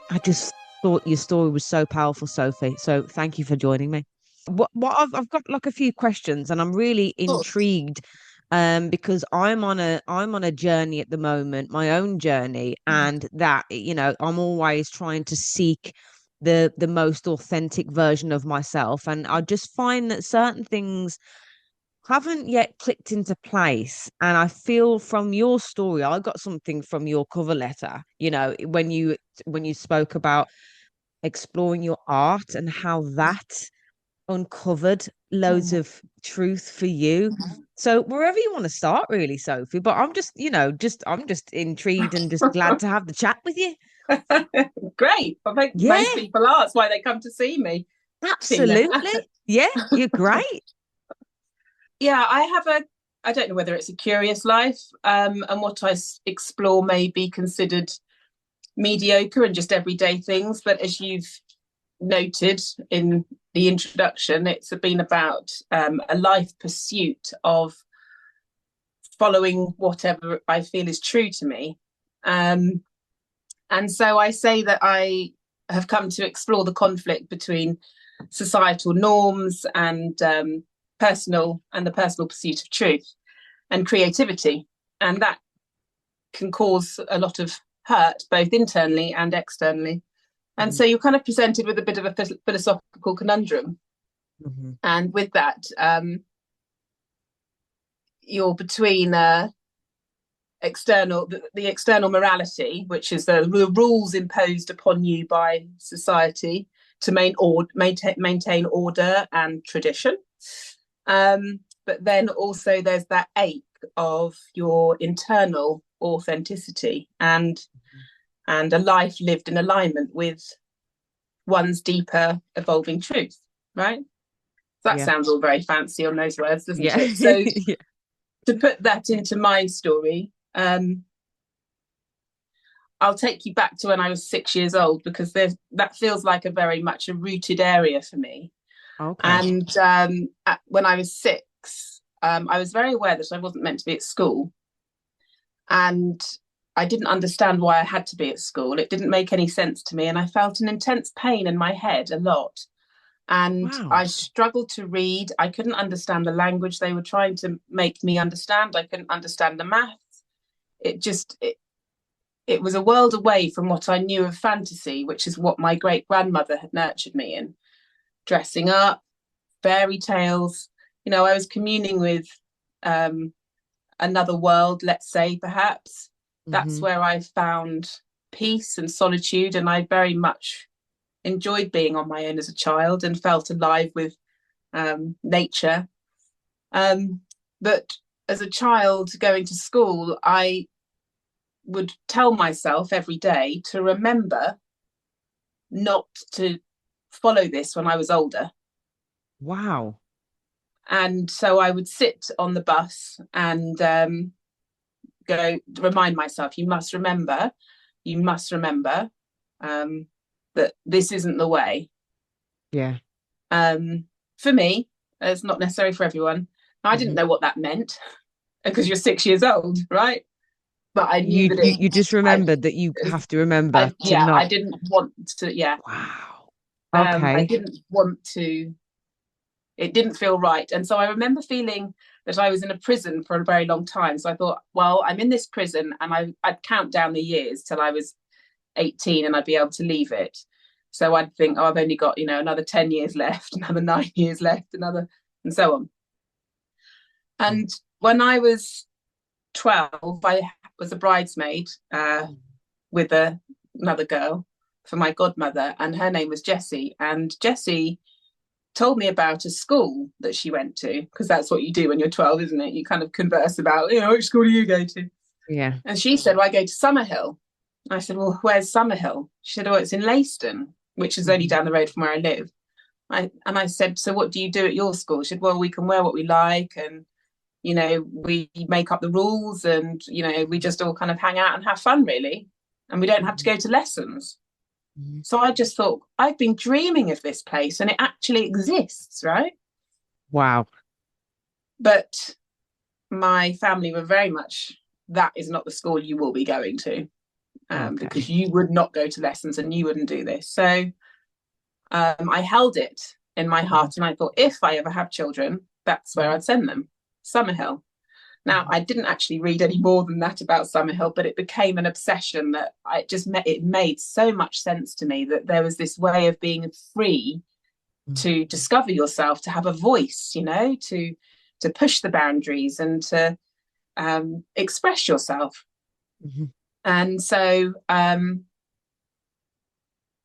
I just thought your story was so powerful, Sophie. So thank you for joining me. What I've got like a few questions, and I'm really Cool. intrigued, because I'm on a journey at the moment, my own journey, and that, I'm always trying to seek the most authentic version of myself, and I just find that certain things haven't yet clicked into place. And I feel from your story, I got something from your cover letter, when you spoke about exploring your art and how that uncovered loads of truth for you. So wherever you want to start, really, Sophie. But I'm just, I'm just intrigued and just glad to have the chat with you. Great. I think most Yeah, people are. That's why they come to see me, Tina. absolutely. Yeah, you're great. Yeah, I don't know whether it's a curious life, and what explore may be considered mediocre and just everyday things. But as you've noted in the introduction, it's been about a life pursuit of following whatever I feel is true to me. Um, and so I say that I have come to explore the conflict between societal norms and the personal pursuit of truth and creativity. And that can cause a lot of hurt, both internally and externally. And Mm-hmm. so you're kind of presented with a bit of a philosophical conundrum. Mm-hmm. And with that, you're between the external morality, which is the rules imposed upon you by society to maintain order and tradition. But then also there's that ache of your internal authenticity and a life lived in alignment with one's deeper evolving truth, right? That Yeah. sounds all very fancy on those words, doesn't Yeah. it? So Yeah. to put that into my story, I'll take you back to when I was 6 years old because that feels like a very much a rooted area for me. Okay. And when I was six, I was very aware that I wasn't meant to be at school, and I didn't understand why I had to be at school. It didn't make any sense to me, and I felt an intense pain in my head a lot. And Wow. I struggled to read. I couldn't understand the language they were trying to make me understand. I couldn't understand the maths. It was a world away from what I knew of fantasy, which is what my great grandmother had nurtured me in. Dressing up, fairy tales. I was communing with um, another world, let's say, perhaps. That's Mm-hmm. where I found peace and solitude. And I very much enjoyed being on my own as a child and felt alive with nature. Um, but as a child going to school, I would tell myself every day to remember not to follow this when I was older. Wow. And so I would sit on the bus and go remind myself, you must remember um, that this isn't the way. Yeah. Um, for me, it's not necessary for everyone. I didn't Mm-hmm. know what that meant because you're 6 years old, right? But I knew You, that you you just remembered that you have to remember to I not. didn't want to, yeah. Wow. I Okay. didn't want to, it didn't feel right. And so I remember feeling that I was in a prison for a very long time. So I thought, well, I'm in this prison and I'd count down the years till I was 18 and I'd be able to leave it. So I'd think, oh, I've only got, another 10 years left, another 9 years left, and so on. And when I was 12, I was a bridesmaid with another girl for my godmother, and her name was Jessie. And Jessie told me about a school that she went to, because that's what you do when you're 12, isn't it? You kind of converse about, which school do you go to? Yeah. And she said, well, I go to Summerhill. I said, well, where's Summerhill? She said, oh, it's in Leiston, which is only Mm-hmm. down the road from where I live. And I said, so what do you do at your school? She said, well, we can wear what we like, and we make up the rules, and we just all kind of hang out and have fun, really, and we don't have to Mm-hmm. go to lessons. Mm-hmm. So I just thought, I've been dreaming of this place and it actually exists, right? Wow. But my family were very much, that is not the school you will be going to. because Okay. you would not go to lessons and you wouldn't do this. So I held it in my Mhm. heart and I thought, if I ever have children, that's where Mhm. I'd send them, Summerhill. Now, Mhm. I didn't actually read any more than that about Summerhill, but it became an obsession that it made so much sense to me that there was this way of being free Mhm. to discover yourself, to have a voice, to push the boundaries and to express yourself. Mhm. And so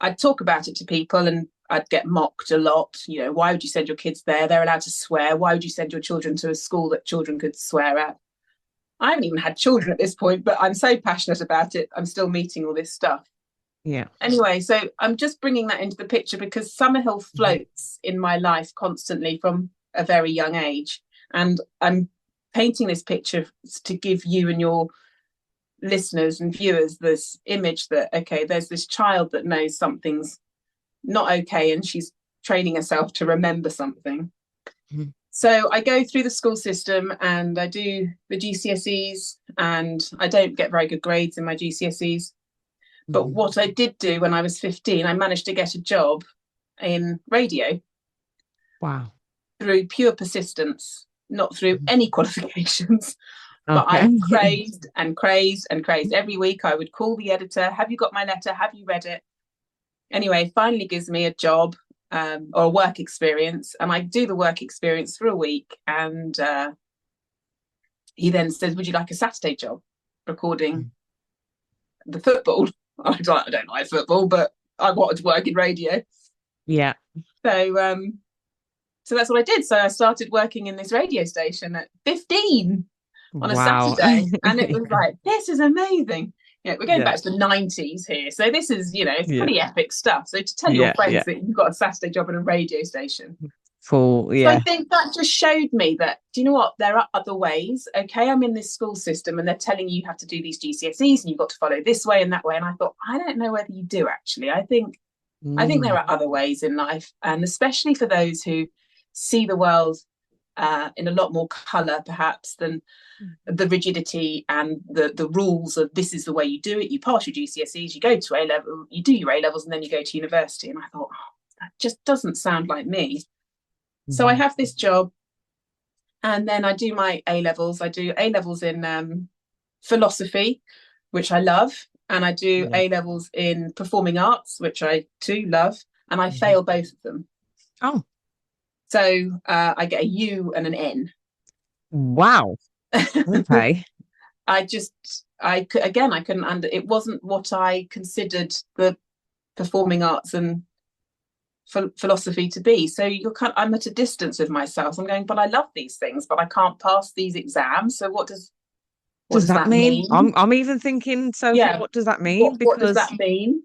I'd talk about it to people and I'd get mocked a lot. Why would you send your kids there? They're allowed to swear. Why would you send your children to a school that children could swear at? I haven't even had children at this point, but I'm so passionate about it. I'm still meeting all this stuff. Yeah. Anyway, so I'm just bringing that into the picture because Summerhill Mhm. floats in my life constantly from a very young age. And I'm painting this picture to give you and your listeners and viewers this image that, okay, there's this child that knows something's not okay and she's training herself to remember something. Mhm. So I go through the school system and I do the GCSEs and I don't get very good grades in my GCSEs. But Mhm. what I did do when I was 15, I managed to get a job in radio Wow. through pure persistence, not through Mhm. any qualifications. But Okay. I crazed and crazed and crazed. Every week I would call the editor, have you got my letter? Have you read it? Anyway, finally gives me a job or a work experience. And I do the work experience for a week. And he then says, would you like a Saturday job recording Mhm. the football? I don't like football, but I wanted to work in radio. Yeah. So so that's what I did. So I started working in this radio station at 15 on a Wow. Saturday. And it was like, this is amazing. We're going Yeah. back to the 90s here. So this is, it's Yeah. pretty epic stuff. So to tell your Yeah. friends Yeah. that you've got a Saturday job in a radio station. Full. So I Yeah. think that just showed me that, do you know what? There are other ways. Okay, I'm in this school system and they're telling you have to do these GCSEs and you've got to follow this way and that way. And I thought, I don't know whether you do actually. I think there Mm. are other ways in life, and especially for those who see the world in a lot more colour, perhaps, than the rigidity and the rules of this is the way you do it. You pass your GCSEs, you go to A level, you do your A levels, and then you go to university. And I thought, that just doesn't sound like me. So I Mhm. have this job, and then I do my A levels. I do A levels in philosophy, which I love, and I do Yeah. A levels in performing arts, which I too love, and I Mhm. fail both of them. Oh, So I get a U and an N. wow. Okay. Again, I couldn't it wasn't what I considered the performing arts and philosophy to be. So I'm at a distance with myself. I'm going, but I love these things, but I can't pass these exams. So what Does does that that mean? mean? I'm even thinking, Sophie, Yeah. what does that mean? What does Because that mean?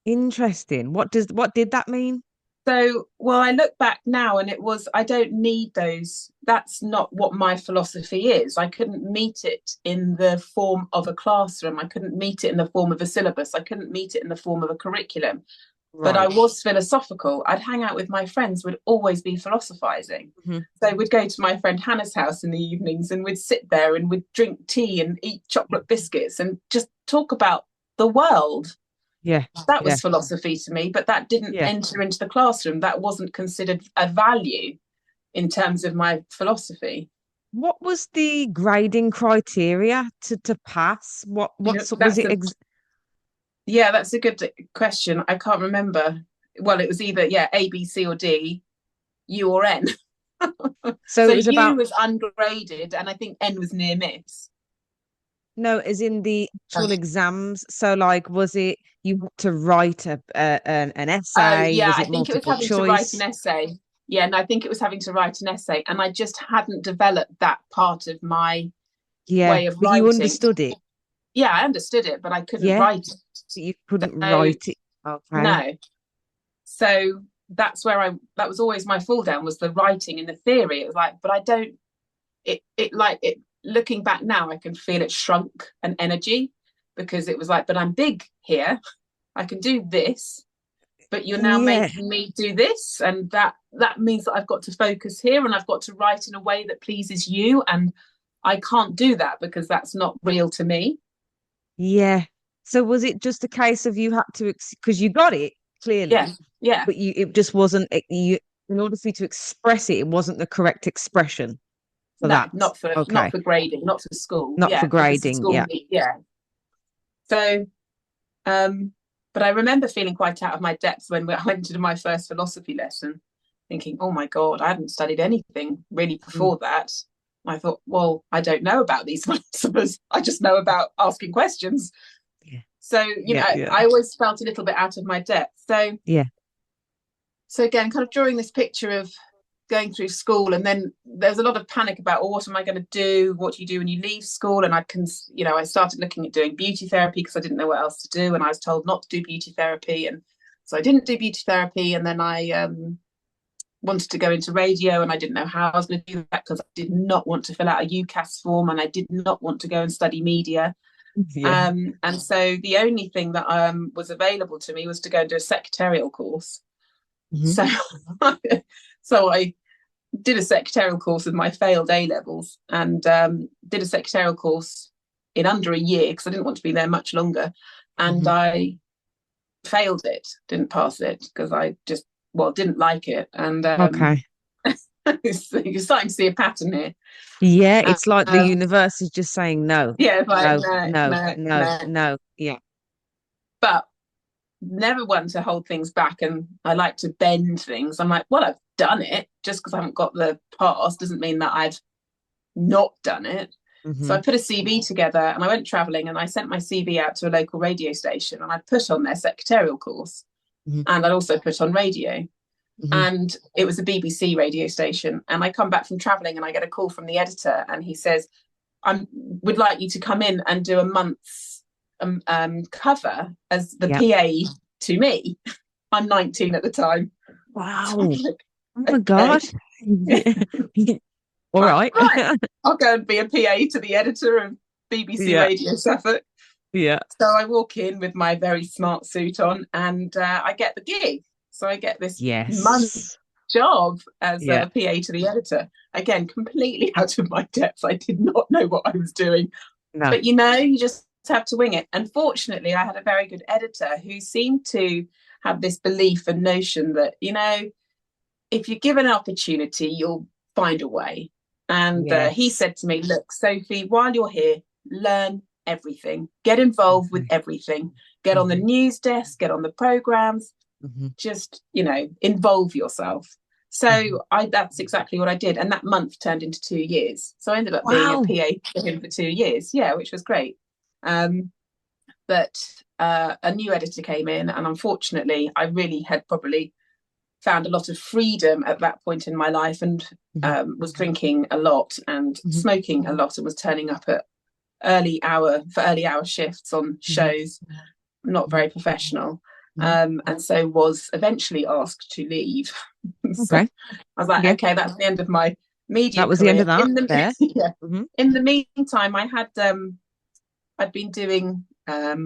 interesting. What did that mean? So, well, I look back now and I don't need those. That's not what my philosophy is. I couldn't meet it in the form of a classroom. I couldn't meet it in the form of a syllabus. I couldn't meet it in the form of a curriculum. But I Right. was philosophical. I'd hang out with my friends, would always be philosophizing. Mhm. So we'd go to my friend Hannah's house in the evenings and we'd sit there and we'd drink tea and eat chocolate biscuits and just talk about the world. Yeah. That Yeah. was philosophy to me, but that didn't Yeah. enter into the classroom. That wasn't considered a value in terms of my philosophy. What was the grading criteria to pass? Was That's it a Yeah, that's a good question. I can't remember. Well, it was either A, B, C, or D, U or N. so So it was U about was ungraded, and I think N was near miss. no, as in the actual exams. So like was it you had to write an Oh, essay? yeah, Was I it think it was multiple having to write an choice? essay. Yeah, and I think it was having to write an essay, and I just hadn't developed that part of my Yeah, way of but you writing. understood it. Yeah, I understood it, but I couldn't Yeah, write but you it. couldn't So write it. Okay. no. So that was always my fall down was the writing and the theory. It was like, but I don't it looking back now, I can feel it shrunk an energy because it was like, but I'm big here. I can do this, but you're now Yeah. making me do this. And that means that I've got to focus here and I've got to write in a way that pleases you. And I can't do that because that's not real to me. Yeah. So was it just a case of you had to, because you got it Yeah, clearly, yeah. but it just wasn't, you, in order for you to express it, it wasn't the correct expression for No, that. not Okay. for grading, not for school. Not for Yeah, because the grading. school, Yeah. yeah. So, but I remember feeling quite out of my depth when I went to my first philosophy lesson, thinking, "Oh my God, I hadn't studied anything really Mm. before that." I thought, well, I don't know about these philosophers. I just know about asking questions. Yeah. So, Yeah. Yeah. I always felt a little bit out of my depth. Yeah. So again, kind of drawing this picture of going through school, and then there's a lot of panic about, oh, what am I going to do? What do you do when you leave school? And I started looking at doing beauty therapy because I didn't know what else to do, and I was told not to do beauty therapy, and so I didn't do beauty therapy. And then I wanted to go into radio, and I didn't know how I was going to do that because I did not want to fill out a UCAS form, and I did not want to go and study media. Yeah. And so the only thing that was available to me was to go and do a secretarial course. Hmm. So, so I did a secretarial course with my failed A levels, and did a secretarial course in under a year because I didn't want to be there much longer. And Hmm. I failed it, didn't pass it because I just, well, didn't like it. And Okay. you're starting to see a pattern here. Yeah, Uh, it's like the um, universe is just saying no, yeah, it's like, no, no, no, no, no, no. no. Yeah. But never one to hold things back, and I like to bend things. I'm like, well, I've done it. Just because I haven't got the pass doesn't mean that I've not done it. So Hmm. I put a CV together, and I went traveling, and I sent my CV out to a local radio station, and I put on their secretarial course, Hmm. and I'd also put on radio. Hmm. And it was a BBC radio station. And I come back from traveling, and I get a call from the editor, and he says, I would like you to come in and do a month's cover as the Yeah. PA to me. I'm 19 at the time. So I'm Wow. like, Oh my okay. God. All Like, right. right, I'll go and be a PA to the editor of BBC Yeah. Radio Suffolk. Yeah. So I walk in with my very smart suit on, and I get the gig. So I get this month Yes. job as Yeah. a PA to the editor. Again, completely out of my depth. I did not know what I was doing. No. But you just have to wing it. Unfortunately, I had a very good editor who seemed to have this belief and notion that, if you're given an opportunity, you'll find a way. And he Yes. said to me, look, Sophie, while you're here, learn everything, get involved with Hmm. everything, get on the Hmm. news desk, get on the programs, Hmm. just, involve yourself. Hmm. So that's exactly what I did. And that month turned into 2 years. So I ended up being a Wow. PA for him for 2 years. Yeah, which was great. But a new editor came in, and unfortunately, I really had probably found a lot of freedom at that point in my life, and Hmm. was drinking a lot and Hmm. smoking a lot, and was turning up at early hour shifts on Hmm. shows, not very professional. Hmm. And so was eventually asked to leave. So Okay. I was like, Yeah. okay, that's the end of my That media was the end career. of that In the there. yeah, Hmm. in the meantime, I'd been doing a,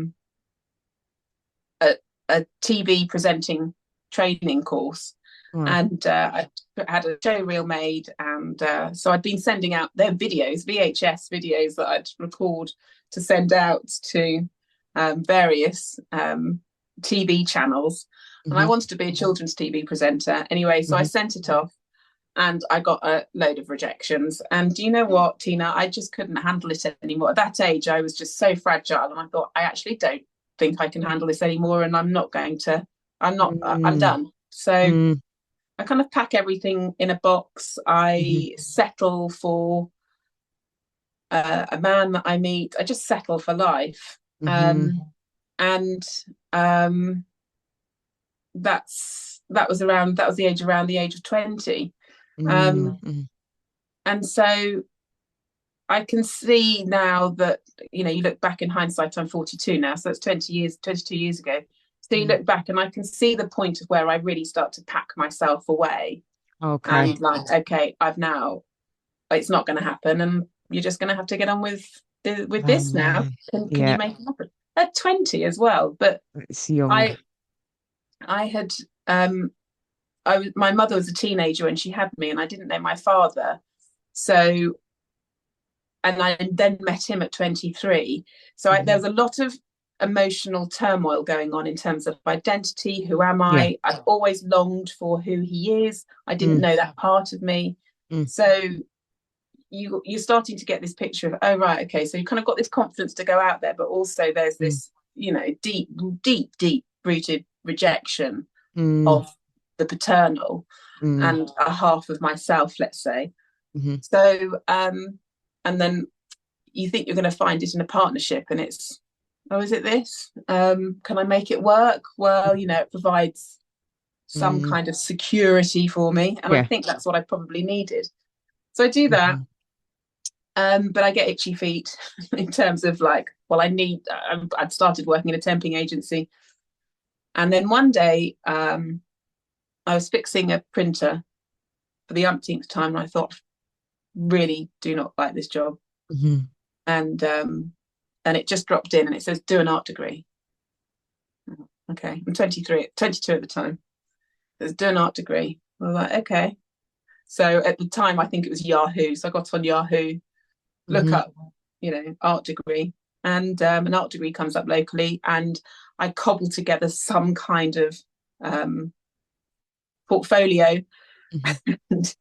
a TV presenting training course, Wow. and I had a show reel made, and so I'd been sending out their videos, VHS videos that I'd record to send out to various TV channels, and I Hmm. wanted to be a children's TV presenter anyway, so I Hmm. sent it off. And I got a load of rejections. And do you know what, Tina? I just couldn't handle it anymore. At that age, I was just so fragile. And I thought, I actually don't think I can handle this anymore. And I'm not going to, I'm Mm. done. So Mm. I kind of pack everything in a box. Hmm. I settle for a man that I meet. I just settle for life. Hmm. And that was the age around the age of 20. Um, Mm. and so I can see now that, you look back in hindsight, I'm 42 now, so that's 22 years ago. So you Mm. look back, and I can see the point of where I really start to pack myself away, Okay. and like, okay, it's not going to happen, and you're just going to have to get on with Oh this now. man. Can you Yeah. make it happen? At 20 as well, but It's young. I I had my mother was a teenager when she had me, and I didn't know my father, so, and I then met him at 23. So there Hmm. was a lot of emotional turmoil going on in terms of identity. Who am Yeah. I? I've always longed for who he is. I didn't Mm, know that part of me. mm, So you're starting to get this picture of, oh right, okay, so you kind of got this confidence to go out there, but also there's mm, this, deep, deep, deep rooted rejection mm, of the paternal mm, and a half of myself, let's say. mhm, So and then you think you're going to find it in a partnership, and it's, oh, is it this? Can I make it work? Well, it provides some mm. kind of security for me, and I Yeah. think that's what I probably needed. So I do that. Mhm, But I get itchy feet in terms of like, well, I'd started working in a temping agency. And then one day I was fixing a printer for the umpteenth time. And I thought, really do not like this job. mhm, And it just dropped in and it says, do an art degree. Okay. I'm 23, 22 at the time. It says, do an art degree. I was like, okay. So at the time, I think it was Yahoo. So I got on Yahoo, look mhm, up, art degree, and an art degree comes up locally, and I cobble together some kind of portfolio mhm, and,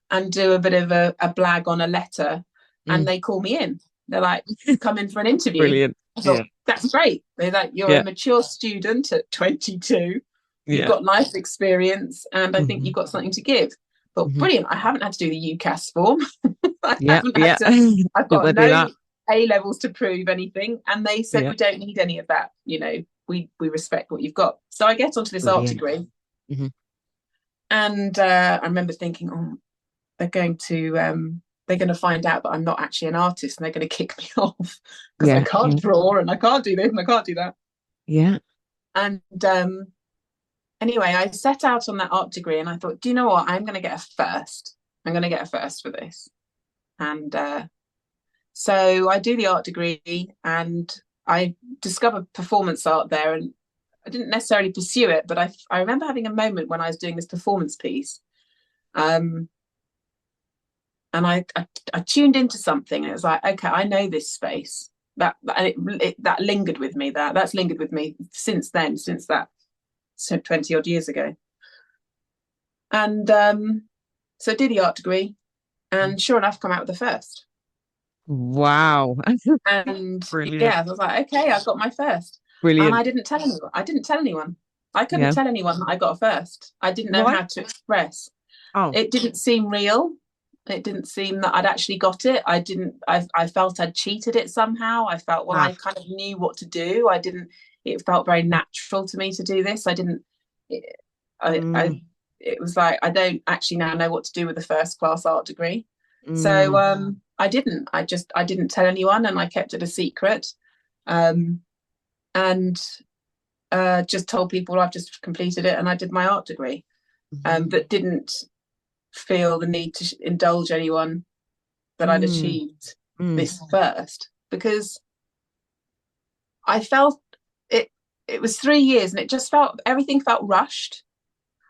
and do a bit of a blag on a letter, and mm. they call me in. They're like, come in for an interview. Brilliant. I Yeah. thought, that's great. They're like, you're a Yeah. mature student at 22. You've Yeah. got life experience, and I think Mhm, you've got something to give. But mhm. brilliant. I haven't had to do the UCAS form. I Yeah. haven't had Yeah. to, I've Did got they do no that? A levels to prove anything. And they said, Yeah. we don't need any of that. We respect what you've got. So I get onto this art Brilliant. degree. Mhm. And I remember thinking, oh, they're going to find out that I'm not actually an artist, and they're going to kick me off because I Yeah. can't Yeah. draw and I can't do this and I can't do that. Yeah. And anyway, I set out on that art degree and I thought, do you know what? I'm going to get a first. I'm going to get a first for this. And so I do the art degree and I discovered performance art there. And I didn't necessarily pursue it, but I remember having a moment when I was doing this performance piece. Um, and I tuned into something and it was like, okay, I know this space. That lingered with me. That's lingered with me since then, since that 20 odd years ago. And so I did the art degree, and sure enough, come out with the first. Wow. And Brilliant. yeah, I was like, okay, I've got my first. And I Brilliant. didn't tell anyone. I didn't tell anyone. I couldn't Yeah. tell anyone that I got a first. I didn't know Why? how to express. Oh. It didn't seem real. It didn't seem that I'd actually got it. I felt I'd cheated it somehow. I felt, well, I Ah. kind of knew what to do. It felt very natural to me to do this. I didn't, it, Mm, it was like, I don't actually now know what to do with a first class art degree. So mm, I didn't tell anyone, and I kept it a secret. Um, and just told people I've just completed it and I did my art degree, mhm, but didn't feel the need to indulge anyone that I'd mm, achieved mm, this first, because I felt it. It was 3 years, and it just felt, everything felt rushed.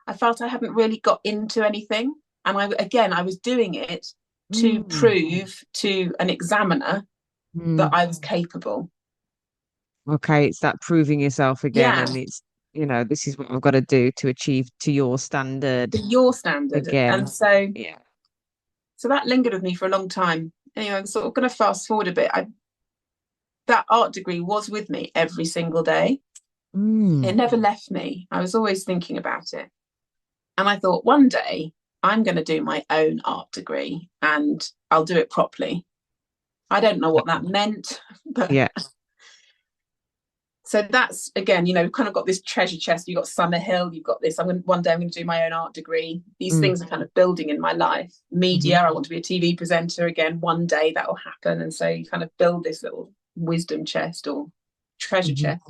I felt I hadn't really got into anything, and I was doing it to mm, prove to an examiner that mm. I was capable. Okay, it's that proving yourself again, Yeah, and this is what I've got to do to achieve to your standard to your standard, and again. so Yeah. that lingered with me for a long time. Anyway, I'm sort of going to fast forward a bit. That art degree was with me every single day. It Mm, never left me. I was always thinking about it. And I thought, one day I'm going to do my own art degree and I'll do it properly. I don't know what that meant, but yeah. so that's, again, kind of got this treasure chest. You've got Summerhill, you've got this. One day I'm going to do my own art degree. These Mm, things are kind of building in my life. mhm, Media, I want to be a TV presenter again. One day that will happen. And so you kind of build this little wisdom chest or treasure mhm, chest.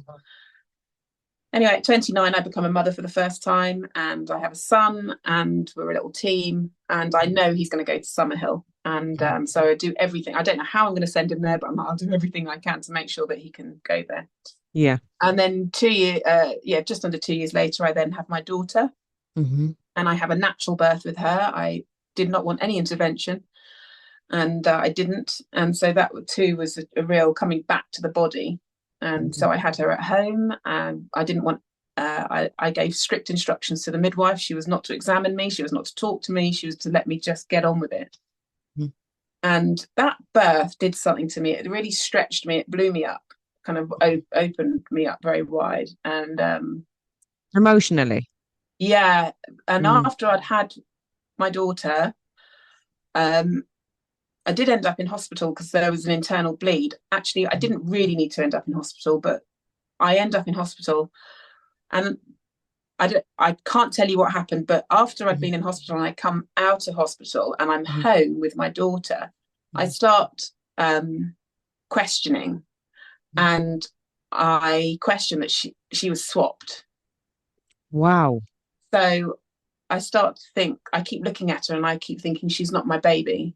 Anyway, at 29, I become a mother for the first time, and I have a son, and we're a little team. And I know he's going to go to Summerhill. And mhm. so I do everything. I don't know how I'm going to send him there, but I'll do everything I can to make sure that he can go there. Yeah. And then just under 2 years later, I then have my daughter, Mhm, and I have a natural birth with her. I did not want any intervention, and I didn't. And so that too was a real coming back to the body. And Mhm. so I had her at home, and I didn't want. I gave strict instructions to the midwife. She was not to examine me. She was not to talk to me. She was to let me just get on with it. Mhm. And that birth did something to me. It really stretched me. It blew me up, kind of opened me up very wide. And Emotionally. yeah, and Mm. after I'd had my daughter, um, I did end up in hospital because there was an internal bleed. Actually, I didn't really need to end up in hospital, but I end up in hospital, and I can't tell you what happened. But after I'd Mhm. been in hospital and I come out of hospital and I'm Mhm. home with my daughter, I Mhm. start questioning, Mhm. and I question that she was swapped. Wow. So I start to think. I keep looking at her and I keep thinking she's not my baby.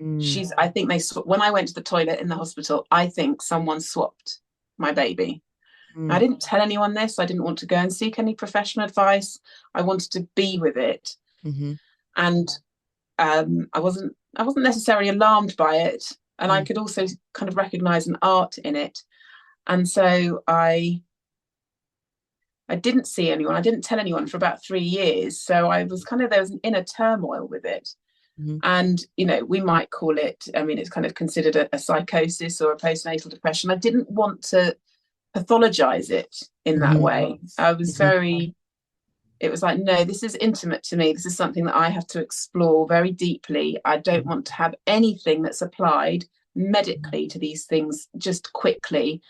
Mm. I think when I went to the toilet in the hospital, I think someone swapped my baby. I Mm. didn't tell anyone this. I didn't want to go and seek any professional advice. I wanted to be with it, Mhm. and I wasn't necessarily alarmed by it, and I Mm. could also kind of recognize an art in it. And so I didn't see anyone. I didn't tell anyone for about 3 years. So I was kind of there was an inner turmoil with it. Mhm. And we might call it, I mean, it's kind of considered a psychosis or a postnatal depression. I didn't want to pathologize it in that Mhm. way. I was Mhm. very It was like, no, this is intimate to me. This is something that I have to explore very deeply. I don't want to have anything that's applied medically to these things just quickly.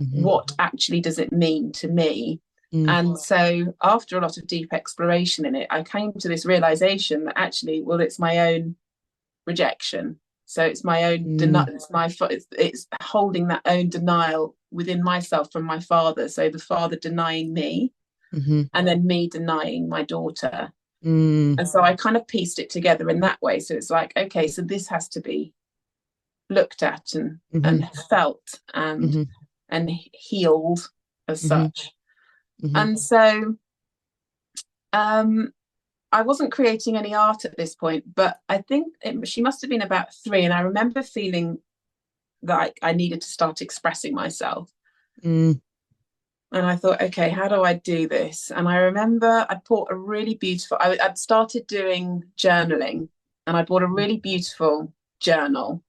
Mhm. What actually does it mean to me? Mm. And so, after a lot of deep exploration in it, I came to this realization that actually, well, it's my own rejection. So it's my own denial. Mm. It's holding that own denial within myself from my father. So the father denying me, Mhm. and then me denying my daughter. Mm. And so I kind of pieced it together in that way. So it's like, okay, so this has to be looked at Mhm. and felt Mhm. and healed as Mhm. such. Mhm. And so um, I wasn't creating any art at this point, but I think she must have been about 3. And I remember feeling that I needed to start expressing myself. Mm. And I thought, okay, how do I do this? And I remember I bought a really beautiful, I'd started doing journaling, and I bought a really beautiful journal,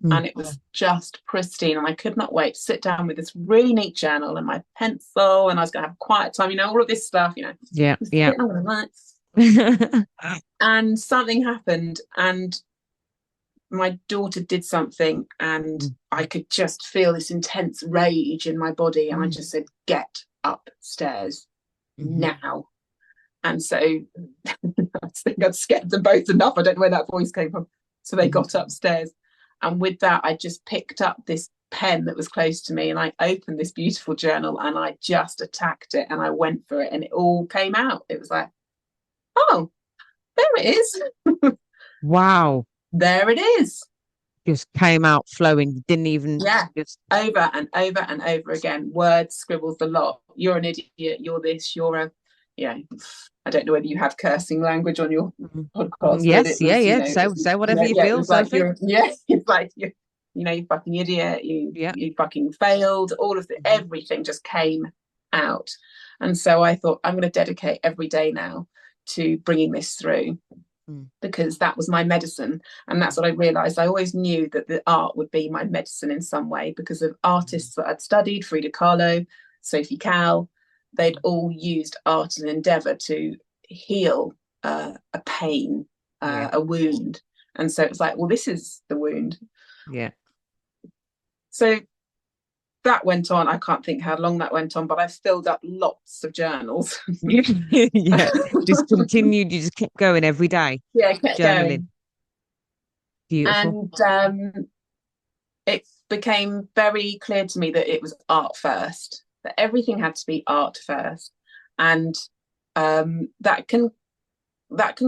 Mm. and it was just pristine. And I could not wait to sit down with this really neat journal and my pencil, and I was going to have quiet time, all of this stuff, Yeah. Yeah. sitting on the nights. And something happened, and my daughter did something, and Mm. I could just feel this intense rage in my body. And I Mm. just said, get upstairs Mhm. now. And so I think I'd scared them both enough. I don't know where that voice came from. So they Mhm. got upstairs. And with that, I just picked up this pen that was close to me, and I opened this beautiful journal, and I just attacked it, and I went for it, and it all came out. It was like, oh, there it is. Wow. There it is. Just came out flowing. Didn't even Yeah. just. Over and over and over again. Words scribbled a lot. You're an idiot. You're this. You're a, yeah. I don't know whether you have cursing language on your Mhm. podcast, but it Yes. Yeah. was, Yeah. Say whatever you yeah, it feel, was like Sophie. it's like you fucking idiot. Yeah. You fucking failed. All of Mhm. everything just came out. And so I thought, I'm going to dedicate every day now to bringing this through, Mm. because that was my medicine. And that's what I realized. I always knew that the art would be my medicine in some way because of artists that I'd studied, Frida Kahlo, Sophie Cal. They'd all used art and endeavor to heal a pain, Yeah. a wound. And so it was like, well, this is the wound. Yeah. So that went on. I can't think how long that went on, but I filled up lots of journals. Yeah. Just continued. You just kept going every day, Yeah, kept journaling. going. Beautiful. And it became very clear to me that it was art first, that everything had to be art first. And that can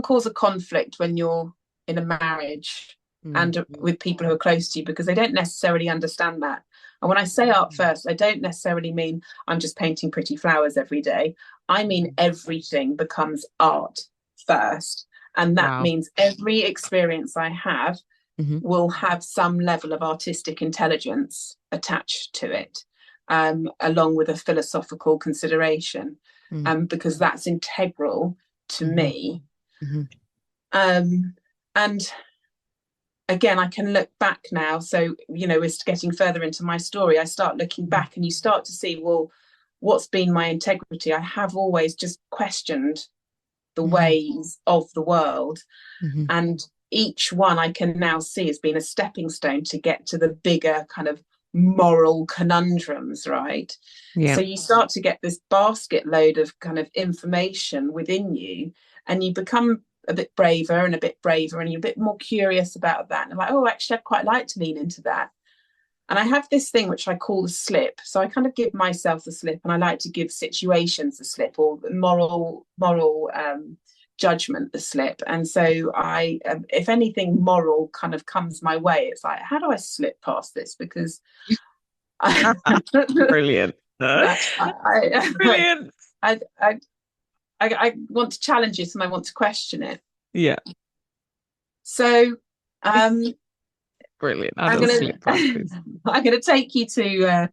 cause a conflict when you're in a marriage Mm. and with people who are close to you, because they don't necessarily understand that. And when I say art first, I don't necessarily mean I'm just painting pretty flowers every day. I mean everything becomes art first. And that Wow. means every experience I have Hmm. will have some level of artistic intelligence attached to it. along with a philosophical consideration, mm, because that's integral to mhm, me. mhm, Um, and again, I can look back now. So, it's getting further into my story. I start looking mhm, back and you start to see, well, what's been my integrity? I have always just questioned the mhm, ways of the world. mhm. And each one I can now see as being a stepping stone to get to the bigger kind of moral conundrums, right? Yeah. So you start to get this basket load of kind of information within you, and you become a bit braver and a bit braver, and you're a bit more curious about that. And I'm like, oh, actually, I'd quite like to lean into that. And I have this thing which I call the slip. So I kind of give myself the slip, and I like to give situations the slip, or moral judgment the slip. And so if anything moral kind of comes my way, it's like, how do I slip past this? Because I, Brilliant. I, I, Brilliant. I, I, I want to challenge it and I want to question it. Yeah. So um, Brilliant. How I'm does gonna slip past this? I'm gonna take you to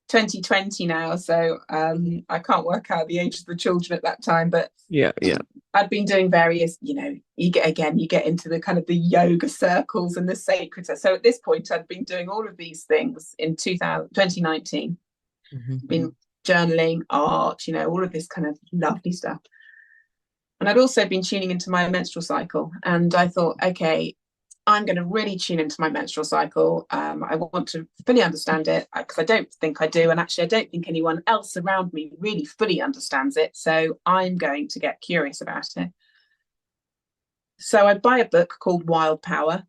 2020 now. So I can't work out the age of the children at that time, but Yeah, yeah. I'd been doing various, you get into the kind of the yoga circles and the sacred. So at this point, I'd been doing all of these things in 2019, Mhm. been journaling, art, all of this kind of lovely stuff. And I'd also been tuning into my menstrual cycle. And I thought, okay, I'm going to really tune into my menstrual cycle. I want to fully understand it because I don't think I do. And actually, I don't think anyone else around me really fully understands it. So I'm going to get curious about it. So I buy a book called Wild Power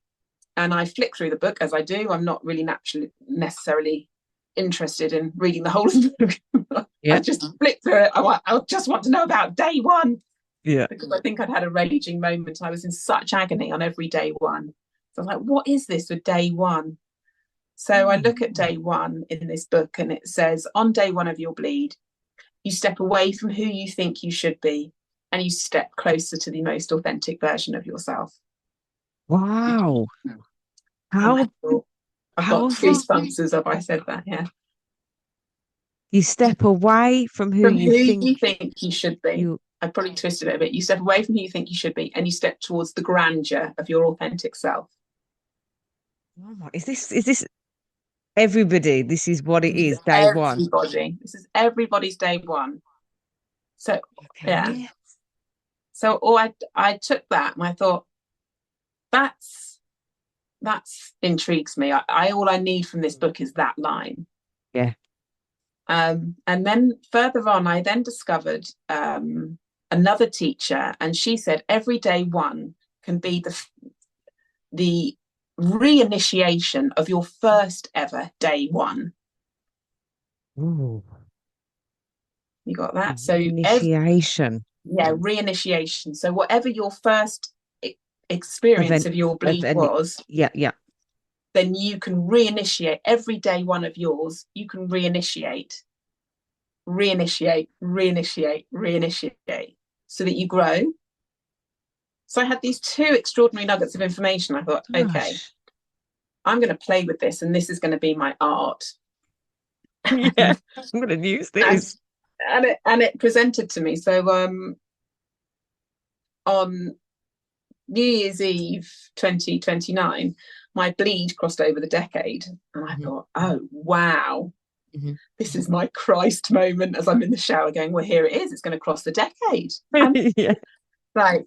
and I flick through the book as I do. I'm not really naturally necessarily interested in reading the whole of the book. I Yeah, just flick through it. I just want to know about day one yeah. because I think I'd had a raging moment. I was in such agony on every day one. So I was like, what is this with day one? So I Mm. look at day one in this book and it says, on day one of your bleed, you step away from who you think you should be and you step closer to the most authentic version of yourself. Wow. And I How thought, I've got powerful. goosebumps as if I said that, yeah. You step away from who From you who think you think you should be. you. I probably twisted it a bit. You step away from who you think you should be and you step towards the grandeur of your authentic self. Oh my, is this everybody? This is what it This is is, day one. everybody. This is everybody's day one. So yeah. Okay. So I took that and I thought that's intrigues me. All I need from this book is that line. Yeah. And then further on, I then discovered another teacher, and she said every day one can be the reinitiation of your first ever day one. Ooh. You got that? So Reinitiation reinitiation. So whatever your first experience event of your of bleed any. was, Yeah, yeah. then you can reinitiate every day one of yours. You can reinitiate, so that you grow. So I had these two extraordinary nuggets of information. I thought, okay, Gosh. I'm going to play with this, and this is going to be my art. Yeah. I'm gonna use and this. it presented to me. So on New Year's Eve 2029, my bleed crossed over the decade, and I Mhm, thought, oh wow, mhm. this is my Christ moment as I'm in the shower going, well, here it is, it's going to cross the decade. And Yeah, like,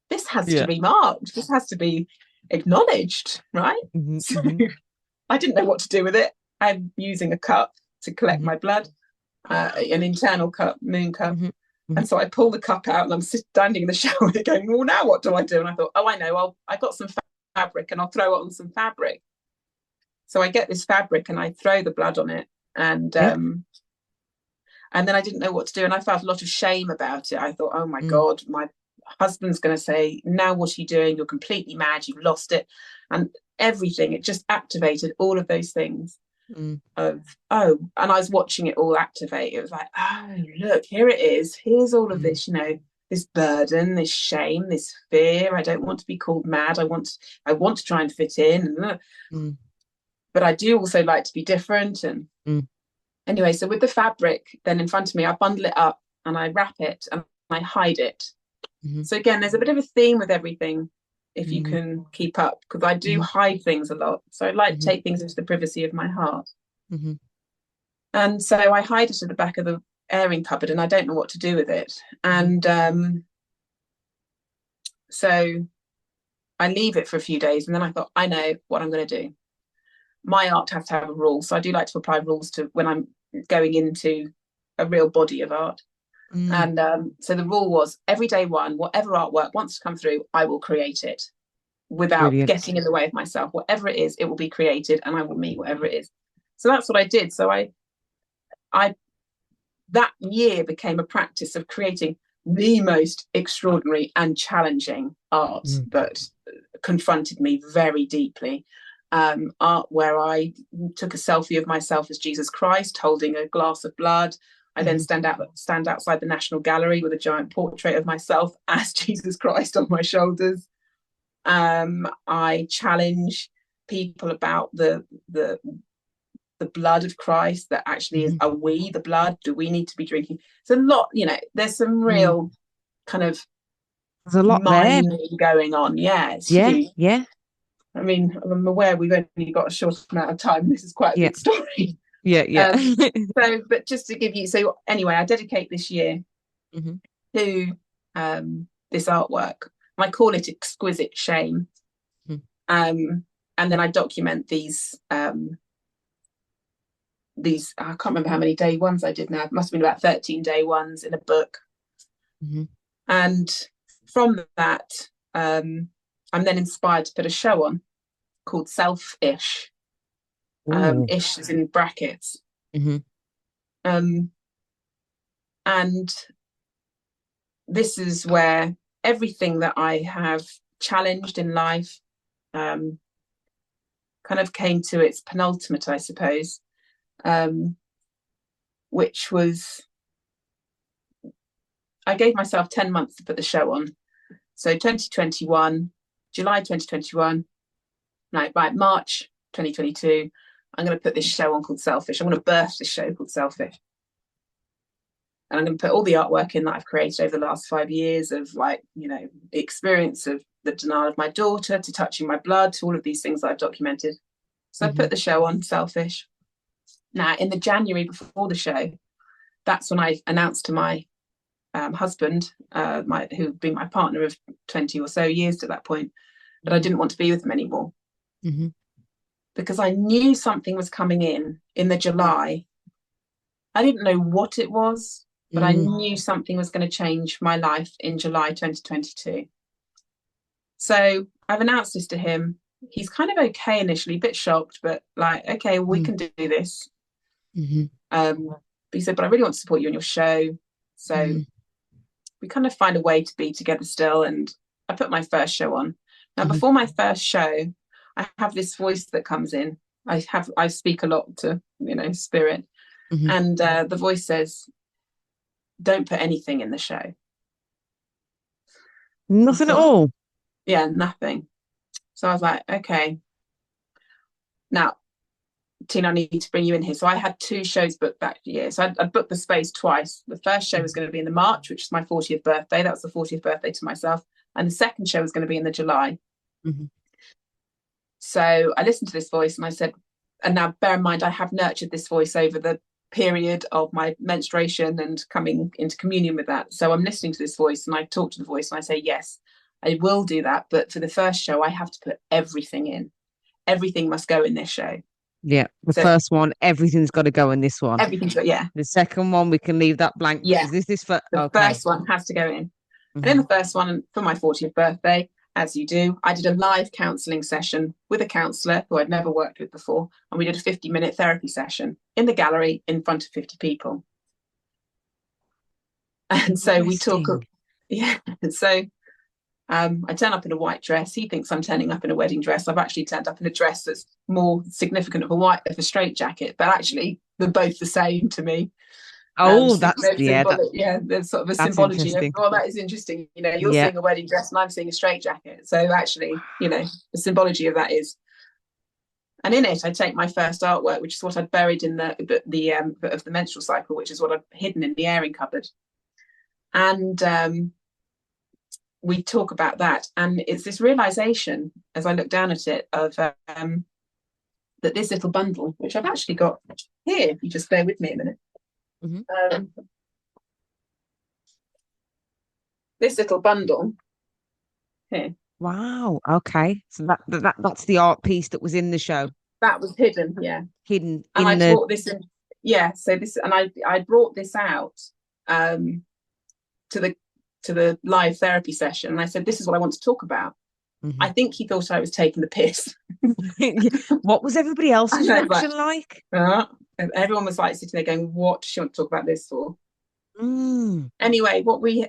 this has to yeah. be marked, this has to be acknowledged, right? Mhm, So mhm, I didn't know what to do with it. I'm using a cup to collect mhm, my blood, an internal cup, moon cup. mhm, mhm. And so I pull the cup out and I'm standing in the shower going, well, now what do I do? And I thought, oh, I know, I got some fabric and I'll throw it on some fabric. So I get this fabric and I throw the blood on it. Yeah. And then I didn't know what to do. And I felt a lot of shame about it. I thought, oh my Mm, God, my husband's going to say, now what are you doing? You're completely mad. You've lost it. And everything, it just activated all of those things mm, of, oh, and I was watching it all activate. It was like, oh, look, here it is. Here's all of mm, this, this burden, this shame, this fear. I don't want to be called mad. I want to try and fit in. mm, But I do also like to be different. And mm. anyway, so with the fabric then in front of me, I bundle it up and I wrap it and I hide it. Mm-hmm. So again, there's a bit of a theme with everything if you Mm-hmm. can keep up, because I do hide things a lot. So I like to Mm-hmm. take things into the privacy of my heart. Mm-hmm. And so I hide it at the back of the airing cupboard and I don't know what to do with it. Mm-hmm. And so I leave it for a few days and then I thought, I know what I'm going to do. My art has to have a rule. So I do like to apply rules to when I'm going into a real body of art. Mm. And so the rule was every day one, whatever artwork wants to come through, I will create it without Brilliant. getting in the way of myself. Whatever it is, it will be created and I will meet whatever it is. So that's what I did. So I that year became a practice of creating the most extraordinary and challenging art Mm. that confronted me very deeply. Art where I took a selfie of myself as Jesus Christ holding a glass of blood. I then Mm-hmm. stand outside the National Gallery with a giant portrait of myself as Jesus Christ on my shoulders. I challenge people about the blood of Christ, that actually is, Mm-hmm. are we the blood? Do we need to be drinking? It's a lot, there's some Mm. real kind of There's a lot there. mining going on. Yeah, it's Yeah, huge. yeah, I mean, I'm aware we've only got a short amount of time. This is quite a yeah, big story. yeah, yeah. Um, but just to give you, so anyway, I dedicate this year Mm-hmm. to this artwork. I call it Exquisite Shame. Um, and then I document these I can't remember how many day ones I did now. It must have been about 13 day ones in a book. Mm-hmm. And from that, I'm then inspired to put a show on called Self-ish. Oh. Ish is in brackets. Mm-hmm. Um, and this is where everything that I have challenged in life um, kind of came to its penultimate, I suppose, which was I gave myself 10 months to put the show on. So 2021, July 2021, like by March 2022, I'm going to put this show on called Selfish. I'm going to birth this show called Selfish. And I'm going to put all the artwork in that I've created over the last 5 years of the experience of the denial of my daughter to touching my blood to all of these things that I've documented. So I Mm-hmm. put the show on Selfish. Now, in the January before the show, that's when I announced to my husband, who'd been my partner of 20 or so years to that point, that I didn't want to be with him anymore. Mm-hmm. Because I knew something was coming in the July. I didn't know what it was, but I knew something was going to change my life in July 2022. So I've announced this to him. He's kind of okay initially, a bit shocked, but like, okay, we can do this. Mm-hmm. But he said, but I really want to support you on your show. So we kind of find a way to be together still. And I put my first show on. Now, Mm-hmm. before my first show, I have this voice that comes in. I speak a lot to, spirit. Mm-hmm. And the voice says, don't put anything in the show. Nothing at Thought, all. yeah, nothing. So I was like, okay. Now, Tina, I need to bring you in here. So I had 2 shows booked that year. So I'd booked the space twice. The first show was going to be in the March, which is my 40th birthday. That was the 40th birthday to myself. And the second show was going to be in the July. Mm-hmm. So I listened to this voice and I said, and now bear in mind, I have nurtured this voice over the period of my menstruation and coming into communion with that. So I'm listening to this voice and I talk to the voice and I say, yes, I will do that. But for the first show, I have to put everything in. Everything must go in this show. Yeah, the So first one, everything's got to go in this one. everything's got, yeah. The second one, we can leave that blank Yeah. because this is for The okay. first one has to go in. Mm-hmm. And in the first one, for my 40th birthday, as you do, I did a live counselling session with a counsellor who I'd never worked with before. And we did a 50-minute therapy session in the gallery in front of 50 people. And so we talk, yeah. So I turn up in a white dress. He thinks I'm turning up in a wedding dress. I've actually turned up in a dress that's more significant of a straight jacket, but actually they're both the same to me. Oh, that's There's sort of a that's symbology of, interesting. oh, that is interesting. You're Yeah. seeing a wedding dress and I'm seeing a straight jacket. So actually, the symbology of that is. And in it, I take my first artwork, which is what I'd buried in the of the menstrual cycle, which is what I've hidden in the airing cupboard. And we talk about that, and it's this realization as I look down at it of that this little bundle, which I've actually got here, if you just bear with me a minute. Mhm. This little bundle here, Wow. Okay. So that's the art piece that was in the show, that was hidden, yeah. hidden And in I the. brought this in, yeah. So this, and I brought this out um, to the live therapy session, and I said, "This is what I want to talk about." I Mhm. think he thought I was taking the piss. What was everybody And else's I was like, reaction like? and everyone was like sitting there going, "What does she want to talk about this for?" Mm. Anyway,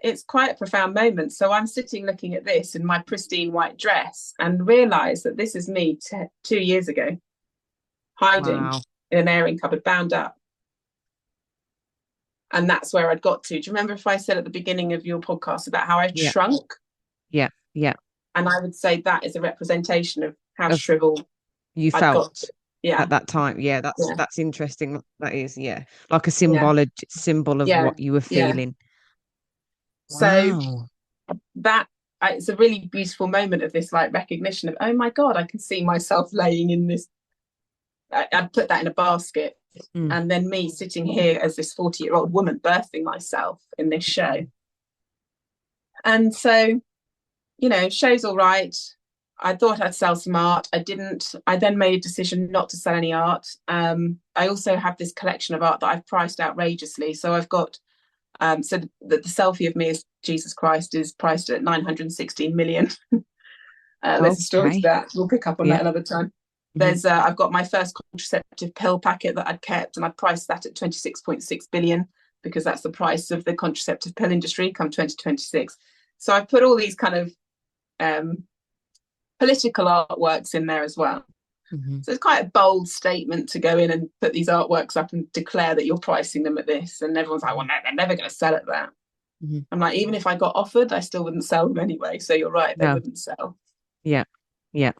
it's quite a profound moment. So I'm sitting looking at this in my pristine white dress and realize that this is me 2 years ago, hiding Wow. in an airing cupboard, bound up. And that's where I'd got to. Do you remember if I said at the beginning of your podcast about how I'd Yeah. shrunk? Yeah. Yeah. And I would say that is a representation of how Of shriveled you I'd felt got to. Yeah, at that time. Yeah, yeah, that's interesting. That is, yeah. Like a yeah, symbol of yeah, what you were yeah. feeling. So Wow. that it's a really beautiful moment of this like recognition of, oh my God, I can see myself laying in this. I'd put that in a basket. Mm. And then me sitting here as this 40-year-old woman birthing myself in this show. And so, show's all right. I thought I'd sell some art. I didn't. I then made a decision not to sell any art. I also have this collection of art that I've priced outrageously. So I've got, so the selfie of me as Jesus Christ is priced at 916 million. There's a story to Okay. that. We'll pick up on Yeah. that another time. Hmm. I've got my first contraceptive pill packet that I'd kept, and I priced that at 26.6 billion because that's the price of the contraceptive pill industry come 2026. So I've put all these kind of political artworks in there as well. Hmm. So it's quite a bold statement to go in and put these artworks up and declare that you're pricing them at this. And everyone's like, well, no, they're never going to sell at that. Hmm. I'm like, even if I got offered, I still wouldn't sell them anyway. So you're right, they No. wouldn't sell. Yeah. Yeah.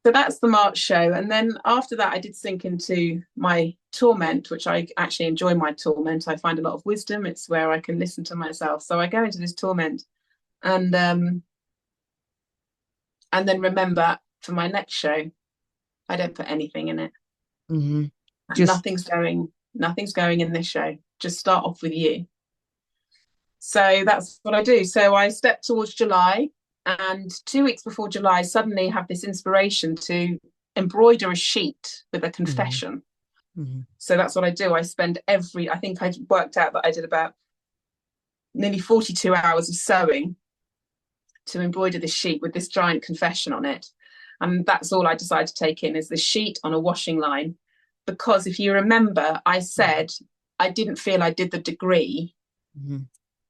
So that's the March show. And then after that, I did sink into my torment, which I actually enjoy my torment. I find a lot of wisdom. It's where I can listen to myself. So I go into this torment and then remember for my next show, I don't put anything in it. Hmm. And Just. nothing's going in this show. Just start off with you. So that's what I do. So I step towards July, and 2 weeks before July, suddenly have this inspiration to embroider a sheet with a Hmm. confession. Hmm. So that's what I do. I think I worked out that I did about nearly 42 hours of sewing to embroider this sheet with this giant confession on it. And that's all I decided to take in is the sheet on a washing line. Because if you remember, I said I didn't feel I did the degree Hmm.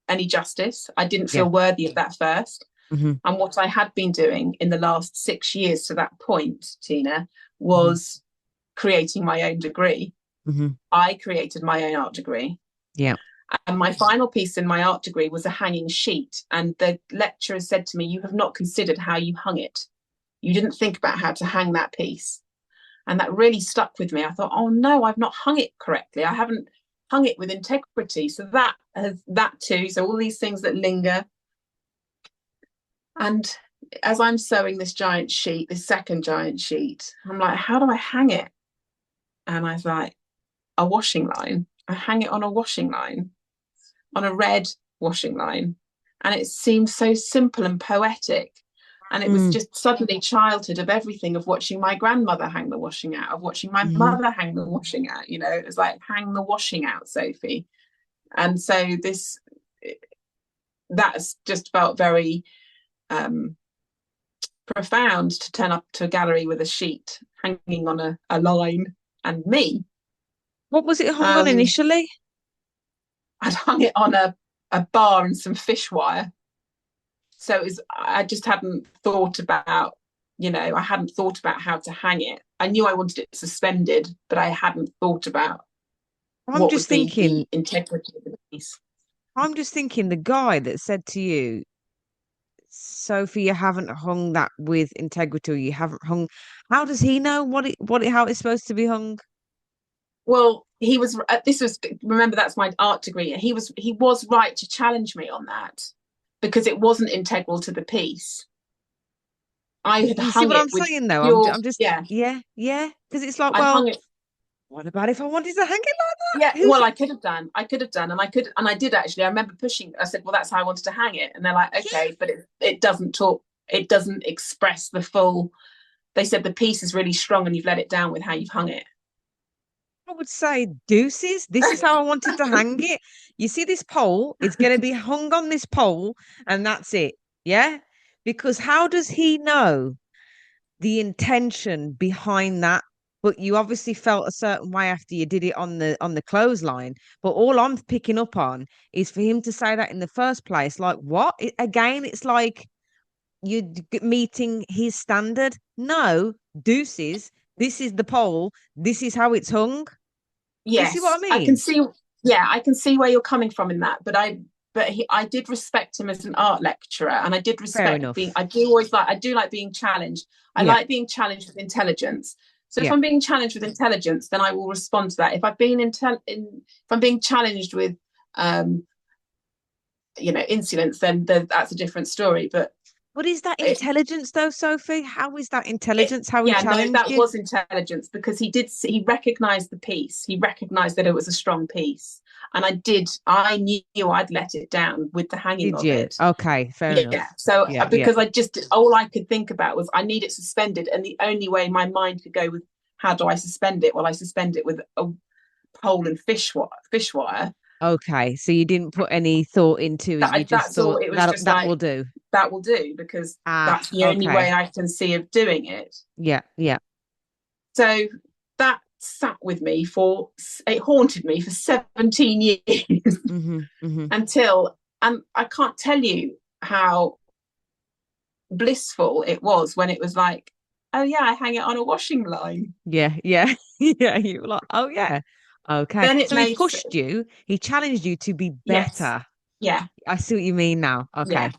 any justice. I didn't Yeah. feel worthy of that first. Hmm. And what I had been doing in the last 6 years to that point, Tina, Hmm. was creating my own degree. Hmm. I created my own art degree. Yeah. And my final piece in my art degree was a hanging sheet. And the lecturer said to me, you have not considered how you hung it. You didn't think about how to hang that piece. And that really stuck with me. I thought, oh no, I've not hung it correctly. I haven't hung it with integrity. So that too. So all these things that linger. And as I'm sewing this giant sheet, this second giant sheet, I'm like, how do I hang it? And I was like, a washing line. I hang it on a washing line, on a red washing line. And it seemed so simple and poetic. And it was Mm. just suddenly childhood of everything of watching my grandmother hang the washing out, of watching my Hmm. mother hang the washing out. It was like, hang the washing out, Sophie. And so that's just felt very um, profound to turn up to a gallery with a sheet hanging on a line and me. What was it hung on Um, initially? I'd hung it on a bar and some fish wire. So I just hadn't thought about, I hadn't thought about how to hang it. I knew I wanted it suspended, but I hadn't thought about I'm what just would be thinking, the integrity of the piece. I'm just thinking the guy that said to you, Sophie, you haven't hung that with integrity. You haven't hung. How does he know how it's supposed to be hung? Well, he was. This was. Remember, that's my art degree. He was right to challenge me on that because it wasn't integral to the piece. I had You see hung what I'm it with saying, though? pure. I'm just, Yeah, yeah, yeah. Because it's like, I well, hung it. what about if I wanted to hang it like Yeah, that? Who's, well, I could have done. I could have done, and I did actually. I remember pushing. I said, "Well, that's how I wanted to hang it," and they're like, yeah, "Okay," but it doesn't talk. It doesn't express the full. They said the piece is really strong, and you've let it down with how you've hung it. I would say deuces. This is how I wanted to hang it. You see this pole? It's going to be hung on this pole, and that's it. Yeah. Because how does he know the intention behind that? But you obviously felt a certain way after you did it on the clothesline. But all I'm picking up on is for him to say that in the first place. Like what? Again, it's like you meeting his standard. No, deuces. This is the pole. This is how it's hung. Do you see what I Yes, I can mean? see. Yeah, I can see where you're coming from in that. I did respect him as an art lecturer, and I did Fair respect being. enough. I do like being challenged. I Yeah, like being challenged with intelligence. So if yeah. I'm being challenged with intelligence, then I will respond to that. If I'm being challenged with, um, insolence, then that's a different story. But What is that it, intelligence though, Sophie? How is that it, intelligence? How he yeah, no, challenged that you? was intelligence because he recognized the piece. He recognized that it was a strong piece. And I knew I'd let it down with the hanging Did of you? it. Okay, fair Yeah. enough. So Yeah, yeah. because all I could think about was I need it suspended. And the only way my mind could go with how do I suspend it? Well, I suspend it with a pole and fish wire. Okay. So you didn't put any thought into it. You just That's all. thought It was that just that like, will do. that will do because Ah, that's the only way okay. I can see of doing it. Yeah, yeah. So that sat with me it haunted me for 17 years Mm-hmm. Mm-hmm. until, and I can't tell you how blissful it was when it was like, oh yeah, I hang it on a washing line. Yeah, yeah. Yeah. You were like, oh yeah. Okay. Then it So he made, pushed you, he challenged you to be yes, better. yeah, I see what you mean now. yeah, Okay.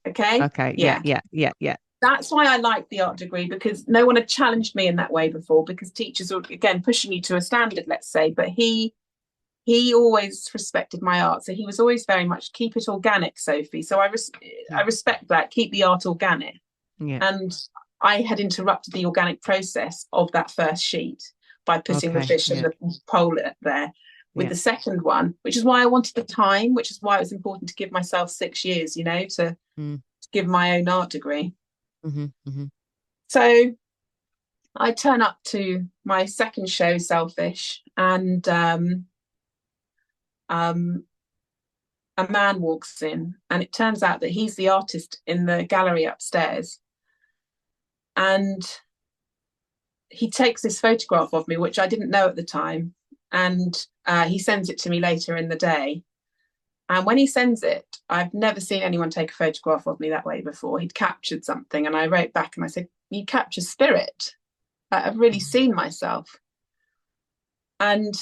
okay, Okay. Yeah, yeah. yeah, yeah, yeah. That's why I like the art degree because no one had challenged me in that way before because teachers were, again, pushing you to a standard, let's say, but he always respected my art. So he was always very much keep it organic, Sophie. So I Mm. respect that, keep the art organic. Yeah. And I had interrupted the organic process of that first sheet by putting the Okay. fish and Yeah. the pole there. With Yeah. the second one, which is why I wanted the time, which is why it was important to give myself 6 years, Mm. to give my own art degree. Mm-hmm. Mm-hmm. So I turn up to my second show, Selfish, and um, a man walks in, and it turns out that he's the artist in the gallery upstairs. And he takes this photograph of me, which I didn't know at the time, and he sends it to me later in the day. And when he sends it, I've never seen anyone take a photograph of me that way before. He'd captured something, and I wrote back and I said, "You capture spirit. I've really seen myself." And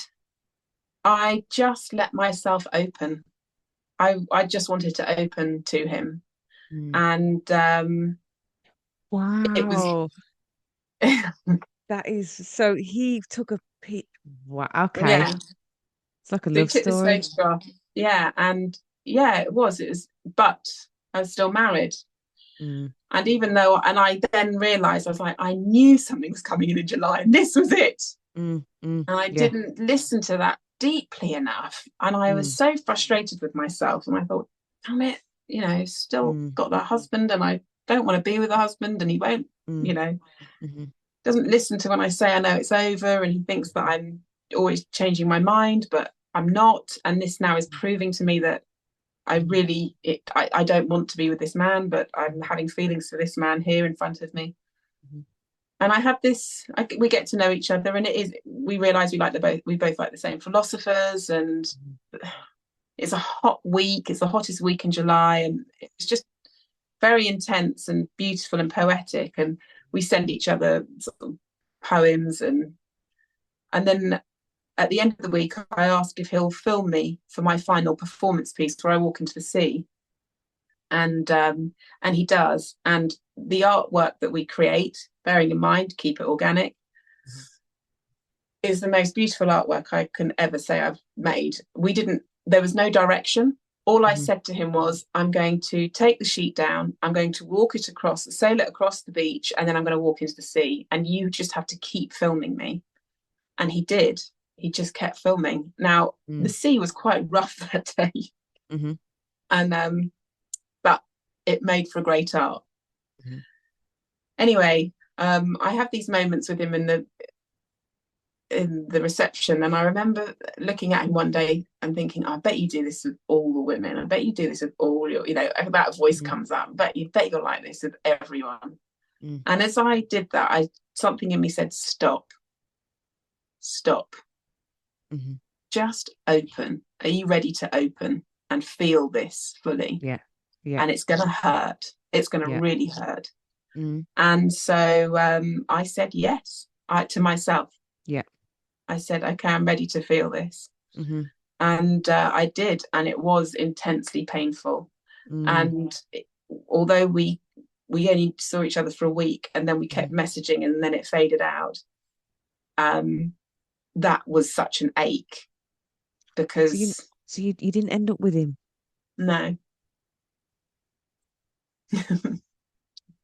I just let myself open. I just wanted to open to him, Mm. and it was Wow. That is so he took a peek. Wow. Okay. yeah. It's like a So he love took this story. photograph, yeah, and yeah, it was. It was, but I was still married, Mm. and even though, and I then realised I was like, I knew something was coming in July, and this was it, Mm. Mm. and I Yeah. didn't listen to that deeply enough, and I was Mm. so frustrated with myself, and I thought, damn it, still Mm. got that husband, and I don't want to be with a husband, and he won't, Mm. you know, Mm-hmm. doesn't listen to when I say I know it's over, and he thinks that I'm always changing my mind, but I'm not. And this now is proving to me that Mm-hmm. I don't want to be with this man, but I'm having feelings for this man here in front of me. Mm-hmm. And I have this. We get to know each other, and it is. We realise we both like the same philosophers, and it's a hot week. It's the hottest week in July, and it's just very intense and beautiful and poetic. And we send each other sort of poems, and then at the end of the week, I ask if he'll film me for my final performance piece where I walk into the sea. and he does. And the artwork that we create, bearing in mind, keep it organic, is the most beautiful artwork I can ever say I've made. There was no direction. All I Mhm. said to him was, I'm going to take the sheet down, I'm going to walk it across, sail it across the beach, and then I'm going to walk into the sea. And you just have to keep filming me. And he did. He just kept filming. Now, the Mm. sea was quite rough that day. Mhm. And but it made for great art. Mhm. Anyway, I have these moments with him in the reception, and I remember looking at him one day and thinking, I bet you do this with all the women. I bet you do this with all your, that voice Mhm. comes up. Bet you're like this with everyone. Mm. And as I did that, I something in me said, stop, stop, Mhm. just open. Are you ready to open and feel this fully? Yeah. Yeah. And it's going to hurt. It's going to Yeah. really hurt. Mm. And so I said yes to myself. Yeah. I said, okay, I'm ready to feel this. Mhm. And I did. And it was intensely painful. Mm. And although we only saw each other for a week and then we kept Mhm. messaging and then it faded out, um, that was such an ache So you, because so you didn't end up with him. no.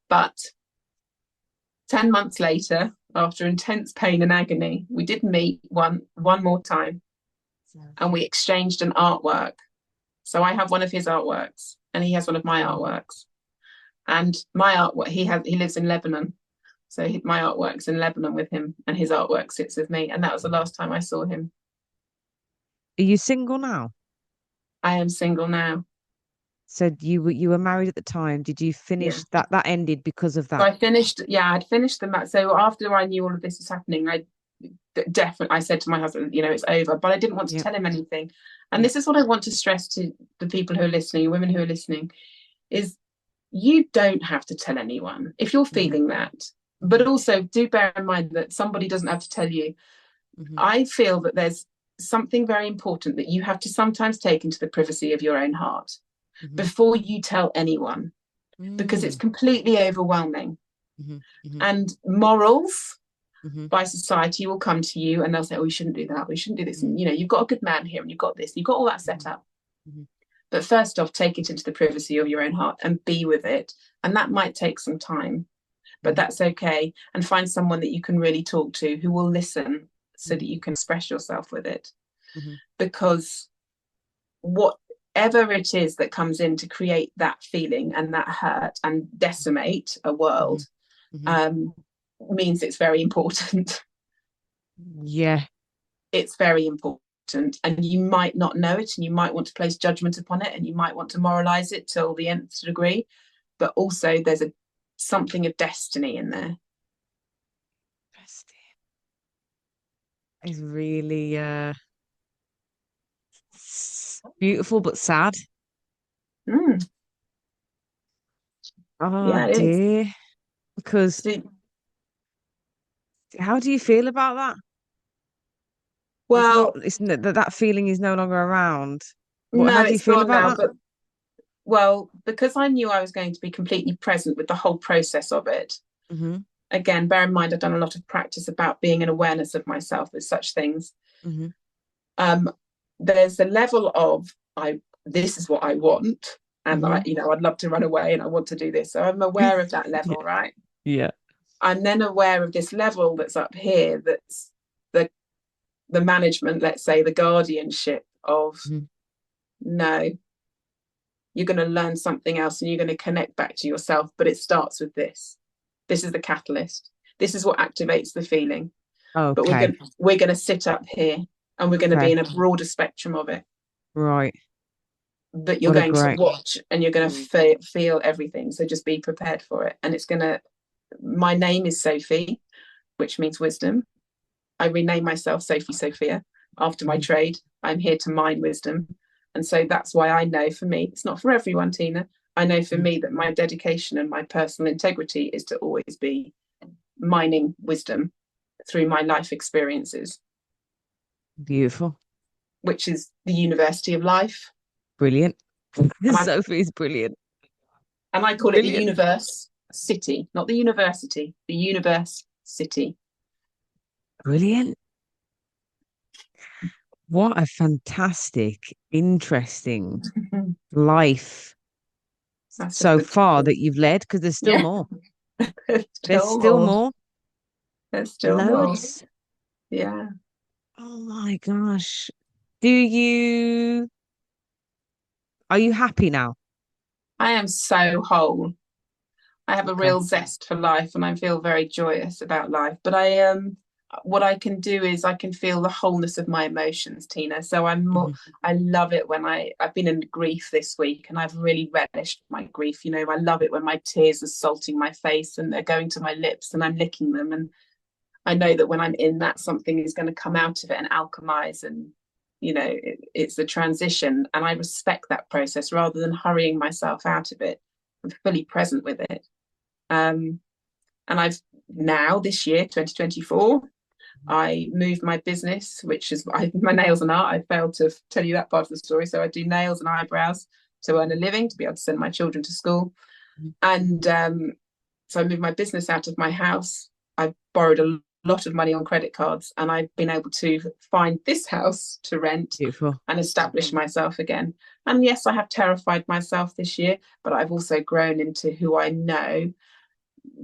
But 10 months later, after intense pain and agony, we did meet one more time So, and we exchanged an artwork. So I have one of his artworks and he has one of my mm. artworks. And my artwork, he lives in Lebanon. So my artwork's in Lebanon with him and his artwork sits with me. And that was the last time I saw him. Are you single now? I am single now. So you were married at the time. Did you Yeah. finish that? That ended because of So that. I finished, yeah, I'd finished the. So after I knew all of this was happening, I said to my husband, it's over, but I didn't want to Yeah. tell him anything. And Yeah. this is what I want to stress to the people who are listening, women who are listening, is you don't have to tell anyone if you're Mhm. feeling that. But Mhm. also do bear in mind that somebody doesn't have to tell you. Mhm. I feel that there's something very important that you have to sometimes take into the privacy of your own heart Mhm. before you tell anyone, because it's Mm. completely overwhelming. Mhm. Mhm. And morals Mhm. by society will come to you and they'll say, oh, you shouldn't do that. We shouldn't do this. Mhm. And, you've got a good man here and you've got this, and you've got all that set Mhm. up. Mhm. But first off, take it into the privacy of your own heart and be with it. And that might take some time, but Mhm. that's okay. And find someone that you can really talk to who will listen so that Mhm. you can express yourself with it. Mhm. Because whatever it is that comes in to create that feeling and that hurt and decimate a world Mhm. Mhm. um, means it's very important. Yeah. It's very important. And you might not know it and you might want to place judgment upon it and you might want to moralize it till the nth degree. But also there's something of destiny in there. Interesting. It's really beautiful but sad. Mm, Oh yeah, it is. dear. Because So, how do you feel about that? It's not, well, that feeling is no longer around. How no, do you it's feel gone about now. that? But well, because I knew I was going to be completely present with the whole process of it. Hmm. Again, bear in mind, I've done a lot of practice about being an awareness of myself with such things. Hmm. Um, there's a level of this is what I want, and Hmm. I'd love to run away and I want to do this. So I'm aware of that Yeah. level, right? Yeah. I'm then aware of this level that's up here, that's the the management, let's say, the guardianship of Mhm. no, you're going to learn something else and you're going to connect back to yourself. But it starts with this. This is the catalyst. This is what activates the feeling. But we're Okay. going we're going to sit up here and we're going to be Okay. in a broader spectrum of it. Right. But you're What a going to great. watch and you're going to feel everything. So just be prepared for it. And it's going to. My name is Sophie, which means wisdom. I rename myself Sophie Sophia after my Mhm. trade. I'm here to mine wisdom. And so that's why I know for me, it's not for everyone, Tina. I know for Mhm. me that my dedication and my personal integrity is to always be mining wisdom through my life experiences, Beautiful. which is the university of life. Brilliant. And Sophie's brilliant. And I call it the Brilliant. universe city, not the university, the universe city. Brilliant. What a fantastic, interesting life That's just so the far tip. that you've led, because there's still Yeah, more. there's There's still still more. more. There's still more. Loads. Yeah. Oh my gosh. Do you, are you happy now? I am so whole. I have a Okay. real zest for life and I feel very joyous about life. But what I can do is I can feel the wholeness of my emotions, Tina. So Hmm. I love it when I've been in grief this week and I've really relished my grief. I love it when my tears are salting my face and they're going to my lips and I'm licking them. And I know that when I'm in that, something is going to come out of it and alchemize. And, it's a transition. And I respect that process rather than hurrying myself out of it. I'm fully present with it. Um, and I've now, this year, 2024, I moved my business, which is my nails and art. I failed to tell you that part of the story. So I do nails and eyebrows to earn a living, to be able to send my children to school. And so I moved my business out of my house. I borrowed a lot of money on credit cards, and I've been able to find this house to rent Beautiful. and establish myself again. And yes, I have terrified myself this year, but I've also grown into who I know.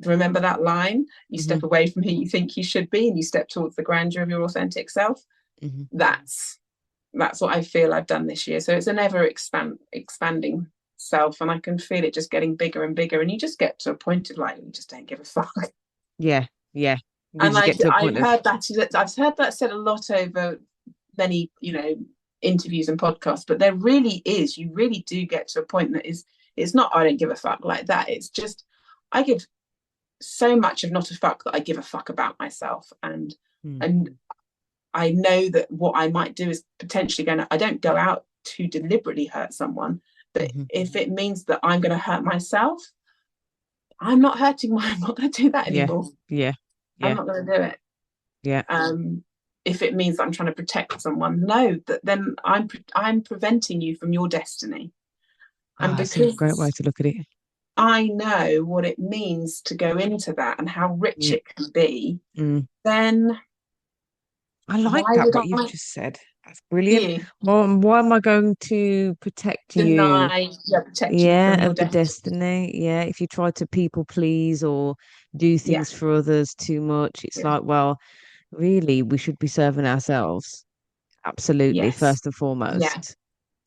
Remember that line? You Hmm. step away from who you think you should be, and you step towards the grandeur of your authentic self. Hmm. That's that's what I feel I've done this year. So it's an ever expanding self, and I can feel it just getting bigger and bigger. And you just get to a point of like, you just don't give a fuck. Yeah. Yeah. You And just get to a I've point of, heard that I've heard that said a lot over many interviews and podcasts, but there really is. You really do get to a point that is. It's not I don't give a fuck like that. It's just I give so much of not a fuck that I give a fuck about myself, and mm, and I know that what I might do is potentially going to, I don't go out to deliberately hurt someone, but hmm, if it means that I'm going to hurt myself, I'm not hurting my, I'm not going to do that yeah. anymore. Yeah. I'm Yeah. not going to do it. Yeah. If it means that I'm trying to protect someone, no, that then I'm preventing you from your destiny. Oh, And that's a great way because to look at it. I know what it means to go into that and how rich Mm, it can be, mm. then I like why that, would what you've I just said. That's brilliant. you Well, why am I going to protect you? deny, yeah, protect you Yeah, from your of the destiny? destiny. Yeah, if you try to people please or do Yeah, things for others too much, it's yeah, like, well, really, we should be serving ourselves. Absolutely, yes, first and yeah, foremost,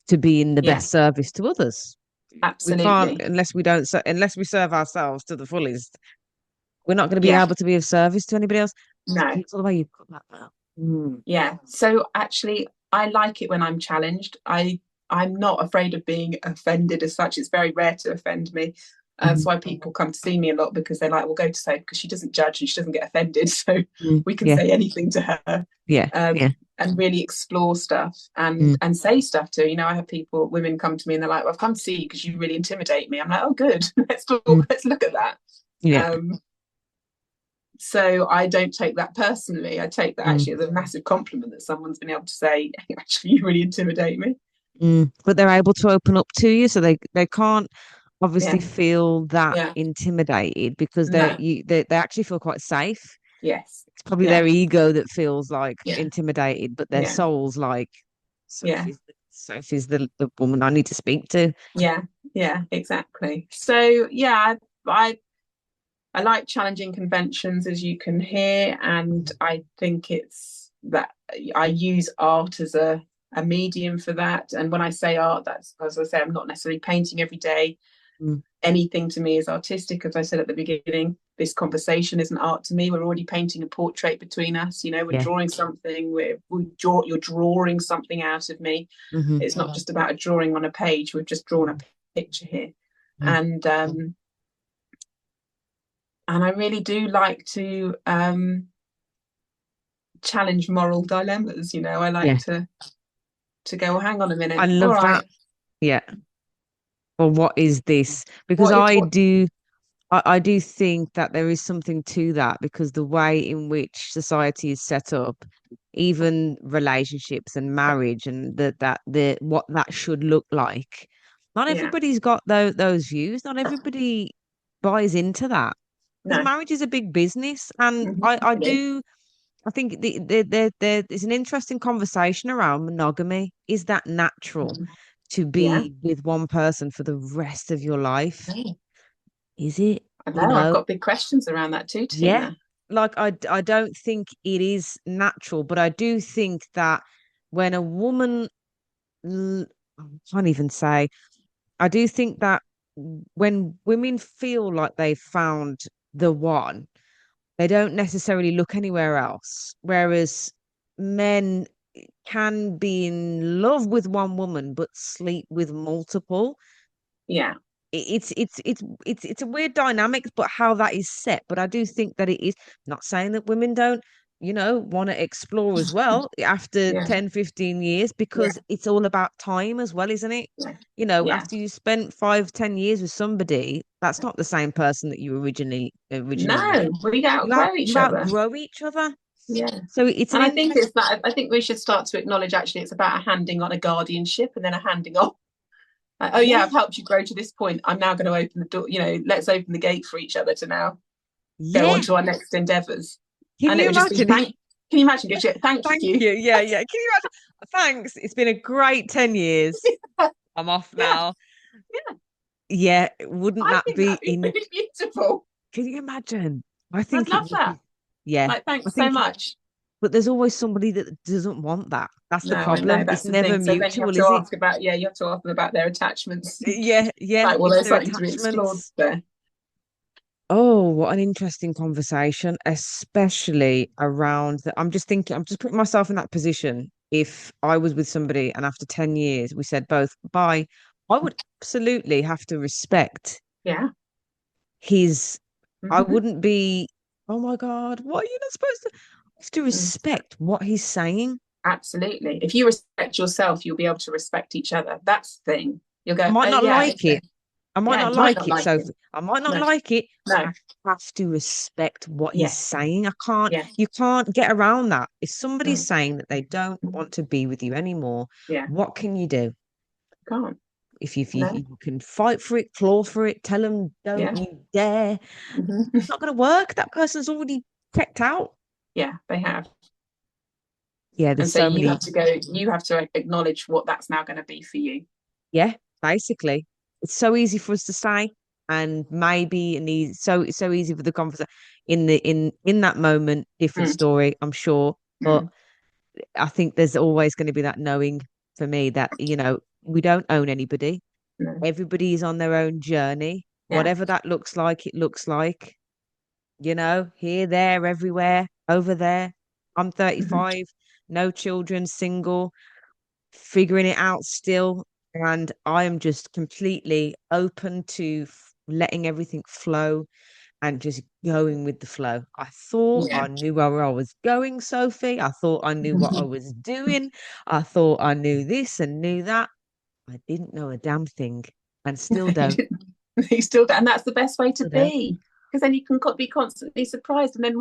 to be in the yeah, best service to others. We can't absolutely. unless we don't unless we serve ourselves to the fullest. We're not going to be Yeah, able to be of service to anybody else. It's no, beautiful the way you've put that now. Mm. yeah. So actually, I like it when I'm challenged. I'm not afraid of being offended as such. It's very rare to offend me. That's Mhm. why people come to see me a lot because they're like, "We'll go to say because she doesn't judge and she doesn't get offended, so Mm. we can Yeah, say anything to her." yeah, Um, yeah. and really explore stuff Mm. and say stuff too. I have women come to me and they're like, "Well, I've come to see you because you really intimidate me." I'm like, "Oh, good. Mm. Let's look at that." Yeah. Um, so I don't take that personally. I take that Mm. actually as a massive compliment that someone's been able to say, "Actually, you really intimidate me." Mm. But they're able to open up to you, so they can't obviously Yeah, feel that yeah, intimidated because no, they actually feel quite safe. yes, It's probably yeah, their ego that feels like yeah, intimidated, but their yeah, soul's like yeah, Sophie's the woman I need to speak to. yeah, yeah, exactly. So yeah, I like challenging conventions, as you can hear, and I think it's that I use art as a medium for that. And when I say art, that's as I say, I'm not necessarily painting every day. Mm. Anything to me is artistic. As I said at the beginning, this conversation isn't art to me. We're already painting a portrait between us. We're Yeah. drawing something. You're drawing something out of me. Hmm. It's not just about a drawing on a page. We've just drawn a picture here, Mm. and I really do like to challenge moral dilemmas. I like Yeah. to go, well, hang on a I minute. All love that. right, Yeah. Well, what is this? Because what is what? I do think that there is something to that because the way in which society is set up, even relationships and marriage and the what that should look like, Not Yeah. everybody's got those views. Not everybody buys into that because No. marriage is a big business, and I It is. do. I think there is an interesting conversation around monogamy. Is that natural Mhm. to Yeah. be with one person for the rest of your life? No. Is it? I You know. I've know, got big questions around that too, yeah. Tina. Like I don't think it is natural, but I do think that when a woman, I can't even say, I do think that when women feel like they've found the one, they don't necessarily look anywhere else. Whereas men can be in love with one woman but sleep with multiple. Yeah. It's a weird dynamic, but how that is set. But I do think that it is not saying that women don't, want to explore as well after Yeah. 10, 15 years, Yeah. because it's all about time as well, isn't it? Yeah. Yeah. After you spent 5, 10 years with somebody, that's not the same person that you originally No, met. we You outgrow each other. outgrow each other. Yeah. So it's an And I think interest. it's that I think we should start to acknowledge actually it's about a handing on a guardianship and then a handing off. Like, oh yeah, Yeah, I've helped you grow to this point. I'm now going to open the door, let's open the gate for each other to now go on yeah. to our next endeavors. Can And it you would just be imagine? thank can you imagine just thank Thank you? you. Yeah, yeah. Can you imagine? Thanks. It's been a great 10 years. I'm off Yeah, now. yeah. Yeah, wouldn't I that think be that'd be in? really beautiful. Can you imagine? I I'd think it love would that. be. Yeah, Like, I thanks so think it, much. but there's always somebody that doesn't want that. That's the No, I know problem. It's that's the never thing. So then you have mutual, to is it? ask about, you have to ask them about their attachments. Yeah, yeah. Like, well, It's there's their something to be explored attachments. there. Oh, what an interesting conversation, especially around that. I'm just putting myself in that position. If I was with somebody and after 10 years we said both bye, I would absolutely have to respect Yeah. his, I Hmm. wouldn't be, oh my God, what are you not supposed to? I have to respect what he's saying. Absolutely. If you respect yourself, you'll be able to respect each other. That's the thing. You'll I go, might oh not yeah, like okay. it. I might Yeah, not you might like not it, like it. Sophie. I might not No, like it, but no. I have to respect what he's Yeah, saying. yeah. You can't get around that. If somebody's Mm. saying that they don't want to be with you anymore, Yeah, what can you do? can't. If No. you can fight for it, claw for it, tell them, don't Yeah. you dare. Hmm. It's not going to work. That person's already checked out. Yeah, they have. Yeah, there's And so so many. you have to acknowledge what that's now going to be for you. Yeah, basically, it's so easy for us to say, and maybe in the so it's so easy for the conversation in that moment. Different Mm, story, I'm sure, but mm, I think there's always going to be that knowing for me that we don't own anybody. no. Everybody is on their own journey, Yeah. whatever that looks like. It looks like here, there, everywhere, over there. I'm Hmm. 35, no children, single, figuring it out still. And I am just completely open to letting everything flow and just going with the flow. I thought Yeah. I knew where I was going, Sophie. I thought I knew what I was doing. I thought I knew this and knew that. I didn't know a damn thing and still You don't. didn't. You still, and that's the best way to Still don't. be, because then you can be constantly surprised. And then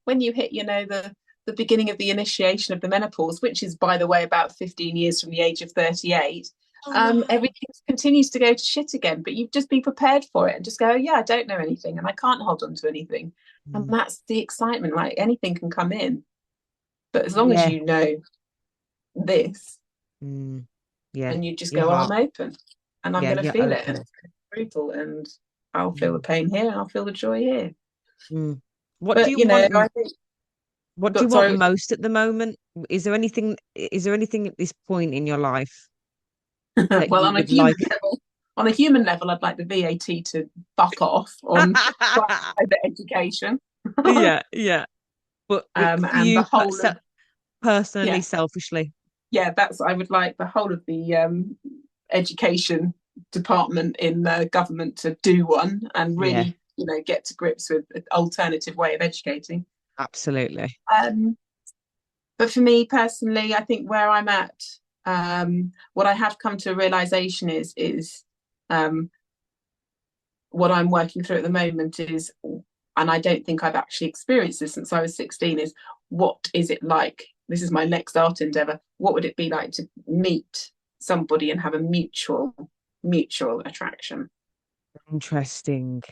when you hit, the beginning of the initiation of the menopause, which is, by the way, about 15 years from the age of 38, Oh no. everything continues to go to shit again. But you've just been prepared for it and just go, oh, yeah, I don't know anything and I can't hold on to anything. And Mm. that's the excitement. Like anything can come in, but as long as Yeah. you know this, Mm. Yeah. and you just Your go, well, heart. I'm open and I'm Yeah, going to you're feel it, and open. it's brutal, and I'll feel the Mm. pain here and I'll feel the joy here. Mm. What do But you want? I think, What do you but want sorry. most at the moment? Is there anything at this point in your life that Well, you would like? on a human level, I'd like the VAT to fuck off on private education. Yeah, yeah. But for And the you whole of, personally, yeah, selfishly, yeah, I would like the whole of the education department in the government to do one and yeah, really, get to grips with an alternative way of educating. absolutely. Um, but for me personally, I think where I'm at, what I have come to a realization is um, what I'm working through at the moment is, and I don't think I've actually experienced this since I was 16, is what is it like? This is my next art endeavor. What would it be like to meet somebody and have a mutual mutual attraction. Interesting.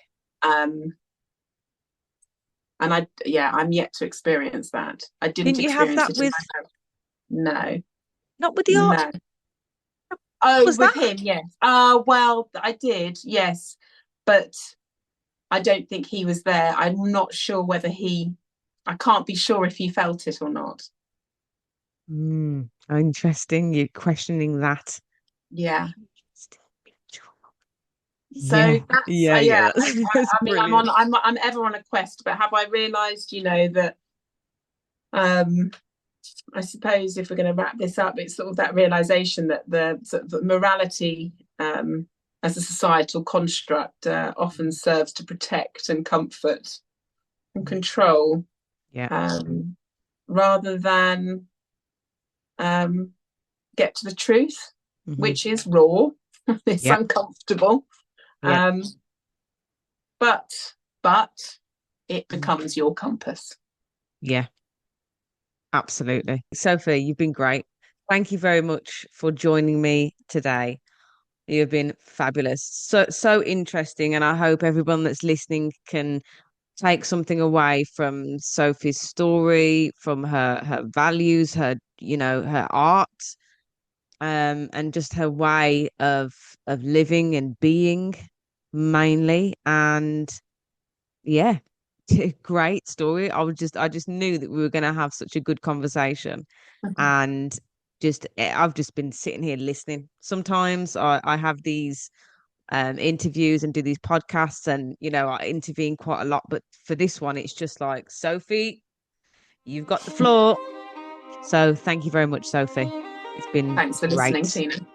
Um, and I'm yet to experience that. I didn't Didn't you have experience that it in with, my marriage. No, not with the art? no. Oh, Was with that? him, yes. Well, I did, yes, but I don't think he was there. I'm not sure whether he. I can't be sure if he felt it or not. Interesting. You're questioning that. Yeah. So Yeah, that's yeah, yeah. yeah. That's that's I mean, brilliant. I'm ever on a quest, but have I realised, that um I suppose if we're going to wrap this up, it's sort of that realization that the sort of morality as a societal construct often serves to protect and comfort and control Yeah. um, rather than um, get to the truth, Hmm. which is raw, it's Yep. uncomfortable, Yep. um, but but it Mhm. becomes your compass. Yeah. Absolutely. Sophie, you've been great. Thank you very much for joining me today. You've been fabulous. So interesting. And I hope everyone that's listening can take something away from Sophie's story, from her values, her art, and just her way of living and being mainly. And yeah, great story. I just knew that we were gonna have such a good conversation. And I've just been sitting here listening. Sometimes I have these interviews and do these podcasts, and I intervene quite a lot, but for this one it's just like, Sophie, you've got the floor. So thank you very much, Sophie. It's been Thanks for listening, great. Tina.